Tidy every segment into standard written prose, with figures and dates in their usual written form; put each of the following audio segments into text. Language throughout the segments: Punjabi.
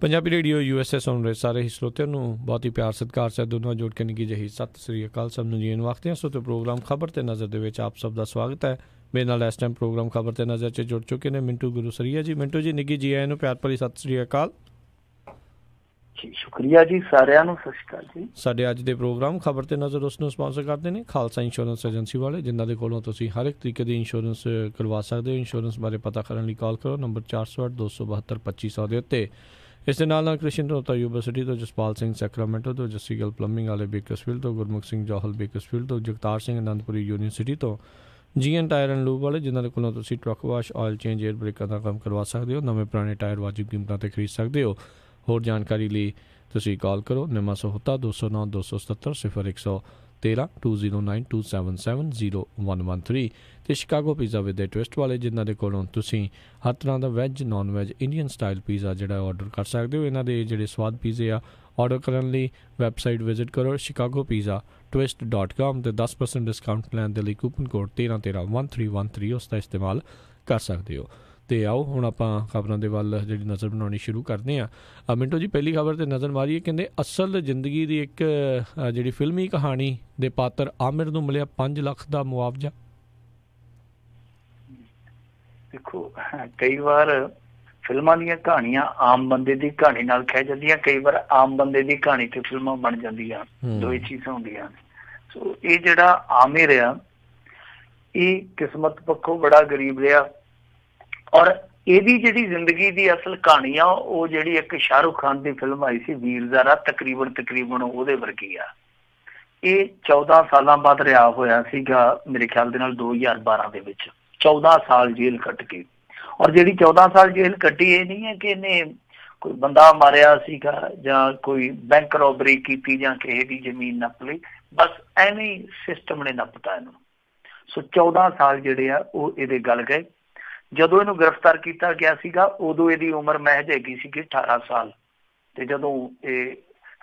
ਪੰਜਾਬੀ ਰੇਡੀਓ USA ਸੁਣ ਰਹੇ ਸਾਰੇ ਹੀ ਸਰੋਤਿਆਂ ਨੂੰ ਬਹੁਤ ਹੀ ਪਿਆਰ ਸਤਿਕਾਰ ਸਹਿਤ ਦੋਨੋਂ ਜੋੜ ਕੇ ਨਿੱਘੀ ਜਿਹੀ ਸਤਿ ਸ੍ਰੀ ਅਕਾਲ ਸਭ ਨੂੰ ਜੀਣ ਵਕਤ ਹੈ। ਸੋ ਤੇ ਪ੍ਰੋਗਰਾਮ ਖਬਰ ਤੇ ਨਜ਼ਰ ਦੇ ਵਿੱਚ ਆਪ ਸਭ ਦਾ ਸਵਾਗਤ ਹੈ। ਮੇਰੇ ਨਾਲ ਇਸ ਟਾਈਮ ਪ੍ਰੋਗਰਾਮ ਖਬਰ ਤੇ ਨਜ਼ਰ 'ਚ ਜੁੜ ਚੁੱਕੇ ਨੇ ਮਿੰਟੂ ਗੁਰੂਸਰੀਆ ਜੀ। ਮਿੰਟੂ ਜੀ ਨਿੱਘੀ ਜੀ ਆਇਆਂ ਨੂੰ ਪਿਆਰ ਭਰੀ ਸਤਿ ਸ੍ਰੀ ਅਕਾਲ ਜੀ। ਸ਼ੁਕਰੀਆ ਜੀ, ਸਾਰਿਆਂ ਨੂੰ ਸਤਿ ਸ਼੍ਰੀ ਅਕਾਲ ਜੀ। ਸਾਡੇ ਅੱਜ ਦੇ ਪ੍ਰੋਗਰਾਮ ਖਬਰ ਤੇ ਨਜ਼ਰ ਉਸ ਨੂੰ ਸਪਾਂਸਰ ਕਰਦੇ ਨੇ ਖਾਲਸਾ ਇੰਸ਼ੋਰੈਂਸ ਏਜੰਸੀ ਵਾਲੇ, ਜਿਨ੍ਹਾਂ ਦੇ ਕੋਲੋਂ ਤੁਸੀਂ ਹਰ ਇੱਕ ਤਰੀਕੇ ਦੀ ਇੰਸ਼ੋਰੈਂਸ ਕਰਵਾ ਸਕਦੇ ਹੋ। ਇੰਸ਼ੋਰੈਂਸ ਬਾਰੇ ਪਤਾ ਕਰਨ ਲਈ ਕਾਲ ਕਰੋ ਨੰਬਰ 408-272-2500 ਦੇ ਉੱਤੇ। ਇਸ ਦੇ ਨਾਲ ਕ੍ਰਿਸ਼ਨ ਰੋਤਾ ਯੂਨੀਵਰਸਿਟੀ ਤੋਂ, ਜਸਪਾਲ ਸਿੰਘ ਸੈਕਰਾਮੈਂਟੋ ਤੋਂ, ਜੱਸੀ ਗੱਲ ਪਲੰਬਿੰਗ ਵਾਲੇ ਬੇਕਰਸਫੀਲਡ ਤੋਂ, ਗੁਰਮੁਖ ਸਿੰਘ ਜੌਹਲ ਬੇਕਰਸਫੀਲਡ ਤੋਂ, ਜਗਤਾਰ ਸਿੰਘ ਅਨੰਦਪੁਰੀ ਯੂਨੀਵਰਸਿਟੀ ਤੋਂ, GN ਟਾਇਰ ਐਂਡ ਲੂਬ ਵਾਲੇ, ਜਿਨ੍ਹਾਂ ਦੇ ਕੋਲੋਂ ਤੁਸੀਂ truck wash, oil change, air ਬ੍ਰੇਕਾਂ ਦਾ ਕੰਮ ਕਰਵਾ ਸਕਦੇ ਹੋ। ਨਵੇਂ ਪੁਰਾਣੇ ਟਾਇਰ ਵਾਜਿਬ ਕੀਮਤਾਂ 'ਤੇ ਖਰੀਦ ਸਕਦੇ ਹੋ। ਹੋਰ ਜਾਣਕਾਰੀ ਲਈ ਤੁਸੀਂ ਕਾਲ ਕਰੋ ਨਿਮਾ ਸਹੋਤਾ 209-277-0113 2092777013 ਅਤੇ Chicago pizza with a twist ਵਾਲੇ, ਜਿਨ੍ਹਾਂ ਦੇ ਕੋਲੋਂ ਤੁਸੀਂ ਹਰ ਤਰ੍ਹਾਂ ਦਾ veg non veg Indian style pizza ਜਿਹੜਾ ਆਰਡਰ ਕਰ ਸਕਦੇ ਹੋ। ਇਹਨਾਂ ਦੇ ਜਿਹੜੇ ਸਵਾਦ ਪੀਜ਼ੇ ਆ ਆਰਡਰ ਕਰਨ ਲਈ ਵੈਬਸਾਈਟ ਵਿਜ਼ਿਟ ਕਰੋ chicagopizzatwist.com ਅਤੇ 10% ਡਿਸਕਾਊਂਟ ਲੈਣ ਦੇ ਲਈ ਕੂਪਨ ਕੋਡ 13131313 ਉਸ ਦਾ ਇਸਤੇਮਾਲ ਕਰ ਸਕਦੇ ਹੋ। ਅਤੇ ਆਓ ਹੁਣ ਆਪਾਂ ਖਬਰਾਂ ਦੇ ਵੱਲ ਜਿਹੜੀ ਨਜ਼ਰ ਬਣਾਉਣੀ ਸ਼ੁਰੂ ਕਰਦੇ ਹਾਂ। ਮਿੰਟੋ ਜੀ, ਪਹਿਲੀ ਖਬਰ 'ਤੇ ਨਜ਼ਰ ਮਾਰੀਏ। ਕਹਿੰਦੇ ਅਸਲ ਜ਼ਿੰਦਗੀ ਦੀ ਇੱਕ ਜਿਹੜੀ ਫਿਲਮੀ ਕਹਾਣੀ ਦੇ ਪਾਤਰ ਆਮਿਰ ਨੂੰ ਮਿਲਿਆ 5 ਲੱਖ ਦਾ ਮੁਆਵਜ਼ਾ। ਦੇਖੋ, ਕਈ ਵਾਰ ਫਿਲਮਾਂ ਦੀਆਂ ਕਹਾਣੀਆਂ ਆਮ ਬੰਦੇ ਦੀ ਕਹਾਣੀ ਨਾਲ ਖਹਿ ਜਾਂਦੀਆਂ, ਕਈ ਵਾਰ ਆਮ ਬੰਦੇ ਦੀ ਕਹਾਣੀ ਤੇ ਫਿਲਮਾਂ ਬਣ ਜਾਂਦੀਆਂ, ਦੋਵੇਂ ਚੀਜ਼ਾਂ ਹੁੰਦੀਆਂ। ਸੋ ਇਹ ਜਿਹੜਾ ਆਮਿਰ ਆ, ਇਹ ਕਿਸਮਤ ਪੱਖੋਂ ਬੜਾ ਗਰੀਬ ਰਿਹਾ, ਔਰ ਇਹਦੀ ਜਿਹੜੀ ਜ਼ਿੰਦਗੀ ਦੀ ਅਸਲ ਕਹਾਣੀ ਆ ਉਹ ਜਿਹੜੀ ਇੱਕ ਸ਼ਾਹਰੁਖ ਖਾਨ ਦੀ ਫਿਲਮ ਆਈ ਸੀ ਵੀਰ ਜ਼ਾਰਾ, ਤਕਰੀਬਨ ਉਹਦੇ ਵਰਗੀ ਆ। ਇਹ 14 ਸਾਲਾਂ ਬਾਅਦ ਰਿਹਾ ਹੋਇਆ ਸੀਗਾ, ਮੇਰੇ ਖਿਆਲ ਦੇ ਨਾਲ 2012 ਦੇ ਵਿੱਚ 14 ਸਾਲ ਜੇਲ੍ਹ ਕੱਟ ਕੇ। ਔਰ ਜਿਹੜੀ 14 ਸਾਲ ਜੇਲ੍ਹ ਕੱਟੀ, ਇਹ ਨਹੀਂ ਹੈ ਕਿ ਇਹਨੇ ਕੋਈ ਬੰਦਾ ਮਾਰਿਆ ਸੀਗਾ ਜਾਂ ਕੋਈ ਬੈਂਕ ਰੋਬਰੀ ਕੀਤੀ ਜਾਂ ਕਿਸੇ ਦੀ ਜ਼ਮੀਨ ਨੱਪ ਲਈ, ਬਸ ਐਵੇਂ ਸਿਸਟਮ ਨੇ ਨੱਪਤਾ ਇਹਨੂੰ। ਸੋ 14 ਸਾਲ ਜਿਹੜੇ ਆ ਉਹ ਇਹਦੇ ਗਲ ਗਏ। ਜਦੋਂ ਇਹਨੂੰ ਗ੍ਰਿਫਤਾਰ ਕੀਤਾ ਗਿਆ ਸੀਗਾ ਉਦੋਂ ਇਹਦੀ ਉਮਰ ਮਹਿਜ ਹੈਗੀ ਸੀਗੀ 18 ਸਾਲ, ਤੇ ਜਦੋਂ ਇਹ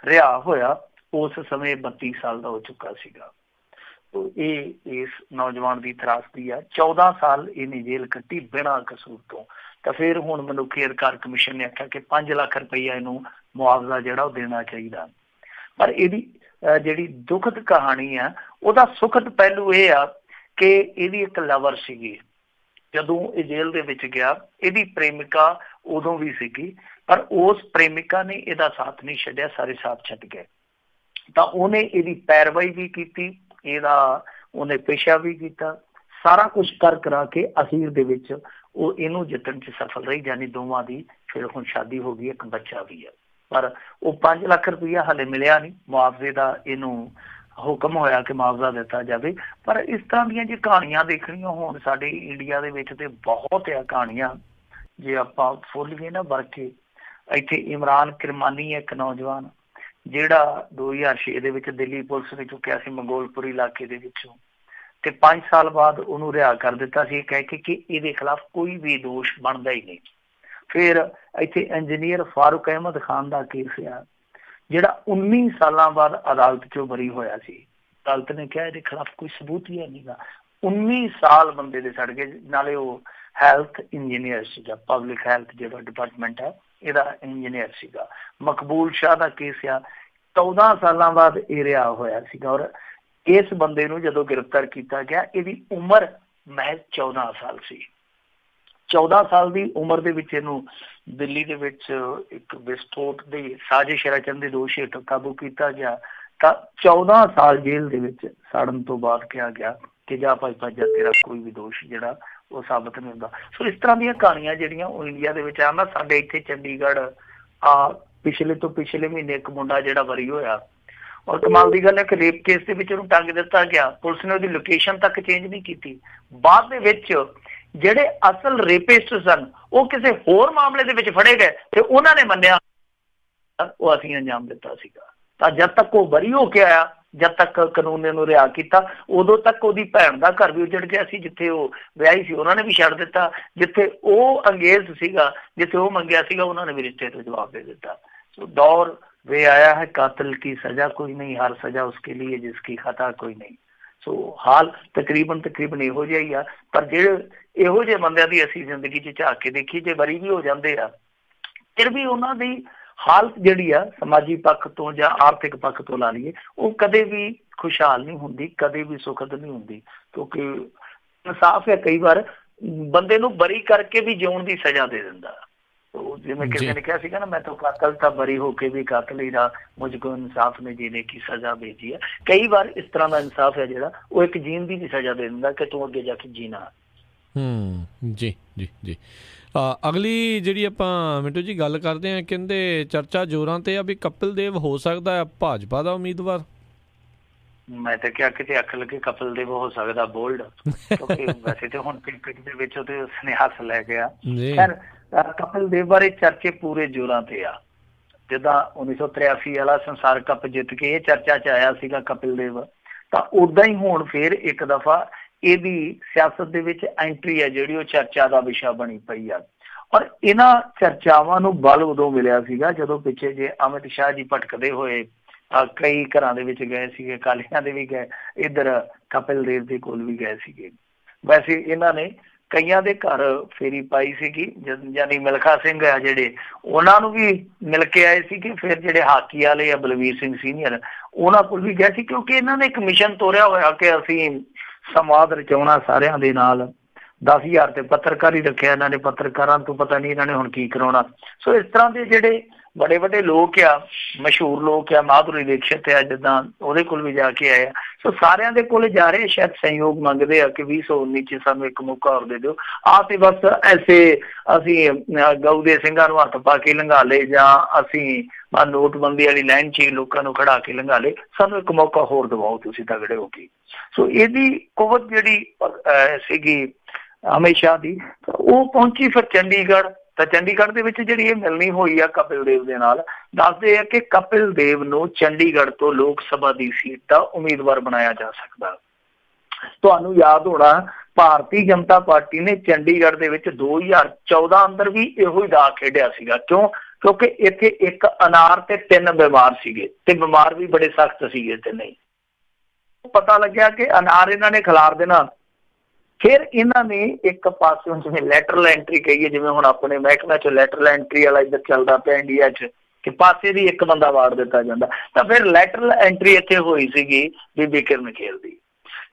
ਰਿਹਾ ਹੋਇਆ ਉਸ ਸਮੇਂ 32 ਸਾਲ ਦਾ ਹੋ ਚੁੱਕਾ ਸੀਗਾ। ਇਹ ਇਸ ਨੌਜਵਾਨ ਦੀ ਤਰਾਸਦੀ ਆ। 14 ਸਾਲ ਇਹਨੇ ਜੇਲ੍ਹ ਕੱਟੀ ਬਿਨਾਂ ਕਸੂਰ ਤੋਂ। ਤਾਂ ਫਿਰ ਹੁਣ ਮਨੁੱਖੀ ਅਧਿਕਾਰ ਕਮਿਸ਼ਨ ਨੇ ਆਖਿਆ ਕਿ 5 ਲੱਖ ਰੁਪਈਆ ਇਹਨੂੰ ਮੁਆਵਜ਼ਾ ਜਿਹੜਾ ਉਹ ਦੇਣਾ ਚਾਹੀਦਾ। ਪਰ ਇਹਦੀ ਜਿਹੜੀ ਦੁਖਦ ਕਹਾਣੀ ਆ, ਉਹਦਾ ਸੁਖਦ ਪਹਿਲੂ ਇਹ ਆ ਕਿ ਇਹਦੀ ਇੱਕ ਲਵਰ ਸੀਗੀ। ਜਦੋਂ ਇਹ ਜੇਲ੍ਹ ਦੇ ਵਿੱਚ ਗਿਆ, ਇਹਦੀ ਪ੍ਰੇਮਿਕਾ ਉਦੋਂ ਵੀ ਸੀਗੀ, ਪਰ ਉਸ ਪ੍ਰੇਮਿਕਾ ਨੇ ਇਹਦਾ ਸਾਥ ਨਹੀਂ ਛੱਡਿਆ, ਸਾਰੇ ਸਾਥ ਛੱਡ ਗਏ। ਤਾਂ ਉਹਨੇ ਇਹਦੀ ਪੈਰਵਾਈ ਵੀ ਕੀਤੀ, ਇਹਦਾ ਉਹਨੇ ਪੇਸ਼ਾ ਵੀ ਕੀਤਾ, ਸਾਰਾ ਕੁਛ ਕਰ ਕਰਾ ਕੇ ਅਖੀਰ ਦੇ ਵਿੱਚ ਉਹ ਇਹਨੂੰ ਜਿੱਤਣ 'ਚ ਸਫਲ ਰਹੀ। ਜਾਨੀ ਦੋਵਾਂ ਦੀ ਫਿਰ ਹੁਣ ਸ਼ਾਦੀ ਹੋ ਗਈ, ਇੱਕ ਬੱਚਾ ਵੀ ਹੈ। ਪਰ ਉਹ 5 ਲੱਖ ਰੁਪਈਆ ਹਾਲੇ ਮਿਲਿਆ ਨਹੀਂ ਮੁਆਵਜ਼ੇ ਦਾ। ਇਹਨੂੰ ਹੁਕਮ ਹੋਇਆ ਕਿ ਮੁਆਵਜ਼ਾ ਦਿੱਤਾ ਜਾਵੇ। ਪਰ ਇਸ ਤਰ੍ਹਾਂ ਦੀਆਂ ਜੇ ਕਹਾਣੀਆਂ ਦੇਖਣੀਆਂ ਹੋਣ ਸਾਡੇ ਇੰਡੀਆ ਦੇ ਵਿੱਚ ਤੇ ਬਹੁਤ ਆ ਕਹਾਣੀਆਂ। ਜੇ ਆਪਾਂ ਫੁੱਲੀਏ ਨਾ ਵਰ ਕੇ, ਇੱਥੇ ਇਮਰਾਨ ਕਿਰਮਾਨੀ ਇੱਕ ਨੌਜਵਾਨ ਜਿਹੜਾ 2006 ਦੇ ਵਿੱਚ ਦਿੱਲੀ ਪੁਲਿਸ ਨੇ ਚੁੱਕਿਆ ਸੀ ਮੰਗੋਲਪੁਰ ਇਲਾਕੇ ਦੇ ਵਿੱਚੋਂ, ਤੇ 5 ਸਾਲ ਬਾਅਦ ਉਹਨੂੰ ਰਿਹਾ ਕਰ ਦਿੱਤਾ ਸੀ, ਕਹਿ ਕੇ ਕਿ ਇਹਦੇ ਖਿਲਾਫ ਕੋਈ ਵੀ ਦੋਸ਼ ਬਣਦਾ ਹੀ ਨਹੀਂ। ਫਿਰ ਇੱਥੇ ਇੰਜੀਨੀਅਰ ਫਾਰੂਕ ਅਹਿਮਦ ਖਾਨ ਦਾ ਕੇਸ ਆ, ਜਿਹੜਾ 19 ਸਾਲਾਂ ਬਾਅਦ ਅਦਾਲਤ 'ਚੋਂ ਬਰੀ ਹੋਇਆ ਸੀ। ਅਦਾਲਤ ਨੇ ਕਿਹਾ ਇਹਦੇ ਖਿਲਾਫ ਕੋਈ ਸਬੂਤ ਹੀ ਹੈ ਨੀਗਾ। 19 ਸਾਲ ਬੰਦੇ ਦੇ ਸੜ ਗਏ। ਨਾਲੇ ਉਹ ਹੈਲਥ ਇੰਜੀਨੀਅਰ ਸੀਗਾ, ਪਬਲਿਕ ਹੈਲਥ ਜਿਹੜਾ ਡਿਪਾਰਟਮੈਂਟ ਹੈ ਇਹਦਾ ਇੰਜੀਨੀਅਰ ਸੀਗਾ। ਮਕਬੂਲ ਸ਼ਾਹ ਦਾ ਕੇਸ ਆ, 14 ਸਾਲਾਂ ਬਾਅਦ ਇਹ ਰਿਹਾ ਹੋਇਆ ਸੀਗਾ। ਔਰ ਇਸ ਬੰਦੇ ਨੂੰ ਜਦੋਂ ਗ੍ਰਿਫਤਾਰ ਕੀਤਾ ਗਿਆ, ਇਹਦੀ ਉਮਰ ਮਹਿਜ਼ 14 ਸਾਲ ਸੀ। 14 ਸਾਲ ਦੀ ਉਮਰ ਦੇ ਵਿੱਚ ਇਹਨੂੰ ਦਿੱਲੀ ਦੇ ਵਿੱਚ ਇੱਕ ਵਿਸਫੋਟ ਦੀ ਸਾਜ਼ਿਸ਼ ਰਚਣ ਦੇ ਦੋਸ਼ ਹੇਠ ਕਾਬੂ ਕੀਤਾ ਗਿਆ। ਤਾਂ 14 ਸਾਲ ਜੇਲ੍ਹ ਦੇ ਵਿੱਚ ਸੜਨ ਤੋਂ ਬਾਅਦ ਕਿਹਾ ਗਿਆ ਕਿ ਜਾ ਭਾਈ ਭੱਜਾ, ਤੇਰਾ ਕੋਈ ਵੀ ਦੋਸ਼ ਜਿਹੜਾ ਉਹ ਸਾਬਤ ਨਹੀਂ ਹੁੰਦਾ। ਸੋ ਇਸ ਤਰ੍ਹਾਂ ਦੀਆਂ ਕਹਾਣੀਆਂ ਜਿਹੜੀਆਂ ਉਹ ਇੰਡੀਆ ਦੇ ਵਿੱਚ ਆਉਂਦਾ। ਸਾਡੇ ਇੱਥੇ ਚੰਡੀਗੜ੍ਹ ਪਿਛਲੇ ਤੋਂ ਪਿਛਲੇ ਮਹੀਨੇ ਇੱਕ ਮੁੰਡਾ ਜਿਹੜਾ ਬਰੀ ਹੋਇਆ, ਔਰ ਕਮਾਲ ਦੀ ਗੱਲ ਹੈ ਕਿ ਰੇਪ ਕੇਸ ਦੇ ਵਿੱਚ ਉਹਨੂੰ ਟੰਗ ਦਿੱਤਾ ਗਿਆ। ਪੁਲਿਸ ਨੇ ਉਹਦੀ ਲੋਕੇਸ਼ਨ ਤੱਕ ਚੇਂਜ ਨਹੀਂ ਕੀਤੀ। ਬਾਅਦ ਦੇ ਵਿੱਚ ਜਿਹੜੇ ਅਸਲ ਰੇਪਿਸਟ ਸਨ ਉਹ ਕਿਸੇ ਹੋਰ ਮਾਮਲੇ ਦੇ ਵਿੱਚ ਫੜੇ ਗਏ ਤੇ ਉਹਨਾਂ ਨੇ ਮੰਨਿਆ ਉਹ ਅਸੀਂ ਅੰਜਾਮ ਦਿੱਤਾ ਸੀਗਾ। ਤਾਂ ਜਦ ਤੱਕ ਉਹ ਬਰੀ ਹੋ ਕੇ ਆਇਆ, ਜਦ ਤੱਕ ਕਾਨੂੰਨ ਨੇ ਉਹਨੂੰ ਰਿਹਾ ਕੀਤਾ, ਉਦੋਂ ਤੱਕ ਉਹਦੀ ਭੈਣ ਦਾ ਘਰ ਵੀ ਉਜੜ ਗਿਆ ਸੀ। ਜਿੱਥੇ ਉਹ ਵਿਆਹੀ ਸੀ ਉਹਨਾਂ ਨੇ ਵੀ ਛੱਡ ਦਿੱਤਾ। ਜਿੱਥੇ ਉਹ ਅੰਗੇਜ਼ ਸੀਗਾ, ਜਿੱਥੇ ਉਹ ਮੰਗਿਆ ਸੀਗਾ, ਉਹਨਾਂ ਨੇ ਵੀ ਰਿਸ਼ਤੇ ਤੋਂ ਜਵਾਬ ਦੇ ਦਿੱਤਾ। ਸੋ ਦੌਰ वे आया है कातिल की सजा कोई नहीं, हर सजा उसके लिए जिसकी खता कोई नहीं। सो हाल तकरीबन ਇਹੋ ਜਿਹਾ ਹੀ ਆ। ਪਰ ਜਿਹੜੇ ਇਹੋ ਜਿਹੇ ਬੰਦਿਆਂ ਦੀ ਅਸੀਂ ਜ਼ਿੰਦਗੀ 'ਚ ਝਾਕ ਕੇ ਦੇਖੀਏ, ਜੇ ਬਰੀ ਵੀ ਹੋ ਜਾਂਦੇ ਆ, ਫਿਰ ਵੀ ਉਹਨਾਂ ਦੀ ਹਾਲਤ ਜਿਹੜੀ ਆ ਸਮਾਜੀ ਪੱਖ ਤੋਂ ਜਾਂ ਆਰਥਿਕ ਪੱਖ ਤੋਂ ਲਾ ਲਈਏ, ਉਹ ਕਦੇ ਵੀ ਖੁਸ਼ਹਾਲ ਨਹੀਂ ਹੁੰਦੀ, ਕਦੇ ਵੀ ਸੁਖਦ ਨਹੀਂ ਹੁੰਦੀ। ਕਿਉਂਕਿ ਇਨਸਾਫ ਹੈ ਕਈ ਵਾਰ ਬੰਦੇ ਨੂੰ ਬਰੀ ਕਰਕੇ ਵੀ ਜਿਉਣ ਦੀ ਸਜ਼ਾ ਦੇ ਦਿੰਦਾ। ਜਿਵੇਂ ਕਿਸੇ ਨੇ ਕਿਹਾ ਸੀਗਾ ਨਾ, ਮੈਂ ਤਾਂ ਕਾਤਲ ਤਾਂ ਬਰੀ ਹੋ ਕੇ ਵੀ ਕਾਤਲ ਹੀ ਰਹਾ, ਮੁਝ ਕੋ ਇਨਸਾਫ ਨੇ ਜੀਣੇ ਕੀ ਸਜ਼ਾ ਭੇਜੀ ਹੈ। ਕਈ ਵਾਰ ਇਸ ਤਰ੍ਹਾਂ ਦਾ ਇਨਸਾਫ ਹੈ ਜਿਹੜਾ ਉਹ ਇੱਕ ਜੀਣ ਦੀ ਵੀ ਸਜ਼ਾ ਦੇ ਦਿੰਦਾ ਕਿ ਤੂੰ ਅੱਗੇ ਜਾ ਕੇ ਜੀਣਾ। ਜੀ ਜੀ ਜੀ। ਅਗਲੀ ਜਿਹੜੀ ਆਪਾਂ ਮਿੰਟੂ ਜੀ ਗੱਲ ਕਰਦੇ ਹਾਂ, ਕਹਿੰਦੇ ਚਰਚਾ ਜ਼ੋਰਾਂ ਤੇ ਆ ਵੀ ਕਪਿਲ ਦੇਵ ਹੋ ਸਕਦਾ ਹੈ ਭਾਜਪਾ ਦਾ ਉਮੀਦਵਾਰ। ਮੈਂ ਤਾਂ ਕਿਹਾ ਕਿਤੇ ਅੱਖ ਲੱਗੇ ਕਪਿਲ ਦੇਵ ਹੋ ਸਕਦਾ ਬੋਲਡ, ਕਿਉਂਕਿ ਵੈਸੇ ਤੇ ਹੁਣ ਕ੍ਰਿਕਟ ਦੇ ਵਿੱਚ ਉਹਦੇ ਉਸਨੇ ਹੱਥ ਲੈ ਗਿਆ। ਖੈਰ ਕਪਿਲ ਦੇਵ ਬਾਰੇ ਚਰਚੇ ਪੂਰੇ ਜ਼ੋਰਾਂ ਤੇ ਆ। ਜਿੱਦਾਂ 1983 ਵਾਲਾ ਸੰਸਾਰ ਕੱਪ ਜਿੱਤ ਕੇ ਇਹ ਚਰਚਾ 'ਚ ਆਇਆ ਸੀਗਾ ਕਪਿਲ ਦੇਵ, ਤਾਂ ਉੱਦਾਂ ਹੀ ਹੁਣ ਫੇਰ ਇੱਕ ਦਫਾ ਇਹਦੀ ਸਿਆਸਤ ਦੇ ਵਿੱਚ ਐਂਟਰੀ ਹੈ ਜਿਹੜੀ ਉਹ ਚਰਚਾ ਦਾ ਵਿਸ਼ਾ ਬਣੀ ਪਈ ਆ। ਔਰ ਇਹਨਾਂ ਚਰਚਾਵਾਂ ਨੂੰ ਬਲ ਉਦੋਂ ਮਿਲਿਆ ਸੀਗਾ ਜਦੋਂ ਪਿੱਛੇ ਜੇ ਅਮਿਤ ਸ਼ਾਹ ਜੀ ਭਟਕਦੇ ਹੋਏ ਕਈ ਘਰਾਂ ਦੇ ਵਿੱਚ ਗਏ ਸੀਗੇ, ਅਕਾਲੀਆਂ ਦੇ ਵੀ ਗਏ, ਇੱਧਰ ਕਪਿਲ ਦੇਵ ਦੇ ਕੋਲ ਵੀ ਗਏ ਸੀਗੇ। ਵੈਸੇ ਇਹਨਾਂ ਨੇ ਕਈਆਂ ਦੇ ਘਰ ਫੇਰੀ ਪਾਈ ਸੀਗੀ, ਯਾਨੀ ਮਿਲਖਾ ਸਿੰਘ ਆ ਜਿਹੜੇ ਉਹਨਾਂ ਨੂੰ ਵੀ ਮਿਲ ਕੇ ਆਏ ਸੀਗੇ। ਫਿਰ ਜਿਹੜੇ ਹਾਕੀ ਵਾਲੇ ਆ ਬਲਵੀਰ ਸਿੰਘ ਸੀਨੀਅਰ, ਉਹਨਾਂ ਕੋਲ ਵੀ ਗਏ ਸੀ, ਕਿਉਂਕਿ ਇਹਨਾਂ ਨੇ ਇੱਕ ਮਿਸ਼ਨ ਤੋਰਿਆ ਹੋਇਆ ਕਿ ਅਸੀਂ ਸੰਵਾਦ ਰਚਾਉਣਾ ਸਾਰਿਆਂ ਦੇ ਨਾਲ। 10,000 ਤੇ ਪੱਤਰਕਾਰ ਹੀ ਰੱਖਿਆ ਇਹਨਾਂ ਨੇ, ਪੱਤਰਕਾਰਾਂ ਤੋਂ ਪਤਾ ਨਹੀਂ ਇਹਨਾਂ ਨੇ ਹੁਣ ਕੀ ਕਰਾਉਣਾ। ਸੋ ਇਸ ਤਰ੍ਹਾਂ ਦੇ ਜਿਹੜੇ ਬੜੇ ਵੱਡੇ ਲੋਕ ਆ, ਮਸ਼ਹੂਰ ਲੋਕ ਆ, ਮਾਧੁਰੀ ਦੀਕਸ਼ਿਤ ਆ ਜਿੱਦਾਂ, ਉਹਦੇ ਕੋਲ ਵੀ ਜਾ ਕੇ ਆਏ ਆ। ਸੋ ਸਾਰਿਆਂ ਦੇ ਕੋਲ ਜਾ ਰਹੇ, ਸ਼ਾਇਦ ਸਹਿਯੋਗ ਮੰਗਦੇ ਆ ਕਿ 2019 'ਚ ਸਾਨੂੰ ਇੱਕ ਮੌਕਾ ਹੋਰ ਦੇ ਦਿਓ। ਆਹ ਤੇ ਬਸ ਐਸੇ ਅਸੀਂ ਗਊ ਦੇ ਸਿੰਘਾਂ ਨੂੰ ਹੱਥ ਪਾ ਕੇ ਲੰਘਾ ਲਏ, ਜਾਂ ਅਸੀਂ ਨੋਟਬੰਦੀ ਵਾਲੀ ਲਾਈਨ 'ਚ ਲੋਕਾਂ ਨੂੰ ਖੜਾ ਕੇ ਲੰਘਾ ਲਏ, ਸਾਨੂੰ ਇੱਕ ਮੌਕਾ ਹੋਰ ਦਿਵਾਓ ਤੁਸੀਂ ਤਗੜੇ ਹੋ ਕੇ। ਸੋ ਇਹਦੀ ਕੁਵਤ ਜਿਹੜੀ ਸੀਗੀ ਅਮਿਤ ਸ਼ਾਹ ਦੀ, ਉਹ ਪਹੁੰਚੀ ਫਿਰ ਚੰਡੀਗੜ੍ਹ। ਤਾਂ ਚੰਡੀਗੜ੍ਹ ਦੇ ਵਿੱਚ ਜਿਹੜੀ ਇਹ ਮਿਲਣੀ ਹੋਈ ਆ ਕਪਿਲ ਦੇਵ ਦੇ ਨਾਲ, ਦੱਸਦੇ ਆ ਕਿ ਕਪਿਲ ਦੇਵ ਨੂੰ ਚੰਡੀਗੜ੍ਹ ਤੋਂ ਲੋਕ ਸਭਾ ਦੀ ਸੀਟ ਦਾ ਉਮੀਦਵਾਰ ਬਣਾਇਆ ਜਾ ਸਕਦਾ। ਤੁਹਾਨੂੰ ਯਾਦ ਹੋਣਾ ਭਾਰਤੀ ਜਨਤਾ ਪਾਰਟੀ ਨੇ ਚੰਡੀਗੜ੍ਹ ਦੇ ਵਿੱਚ 2014 ਅੰਦਰ ਵੀ ਇਹੋ ਹੀ ਦਾਅ ਖੇਡਿਆ ਸੀਗਾ। ਕਿਉਂਕਿ ਇੱਥੇ ਇੱਕ ਅਨਾਰ ਤੇ 3 ਬਿਮਾਰ ਸੀਗੇ, ਤੇ ਬਿਮਾਰ ਵੀ ਬੜੇ ਸਖਤ ਸੀਗੇ। ਤੇ ਨਹੀਂ ਪਤਾ ਲੱਗਿਆ ਕਿ ਅਨਾਰ ਇਹਨਾਂ ਨੇ ਖਿਲਾਰ ਦੇਣਾ। ਫਿਰ ਇਹਨਾਂ ਨੇ ਇੱਕ ਪਾਸੇ ਜਿਵੇਂ ਲੈਟਰਲ ਐਂਟਰੀ ਕਹੀਏ, ਜਿਵੇਂ ਹੁਣ ਆਪਣੇ ਮਹਿਕਮੇ 'ਚ ਲੈਟਰਲ ਐਂਟਰੀ ਵਾਲਾ ਇੱਧਰ ਚੱਲਦਾ ਪਿਆ ਇੰਡੀਆ 'ਚ, ਕਿ ਪਾਸੇ ਦੀ ਇੱਕ ਬੰਦਾ ਵਾੜ ਦਿੱਤਾ ਜਾਂਦਾ। ਤਾਂ ਫਿਰ ਲੈਟਰਲ ਐਂਟਰੀ ਇੱਥੇ ਹੋਈ ਸੀਗੀ ਬੀਬੀ ਕਿਰਨ ਖੇਰ ਦੀ।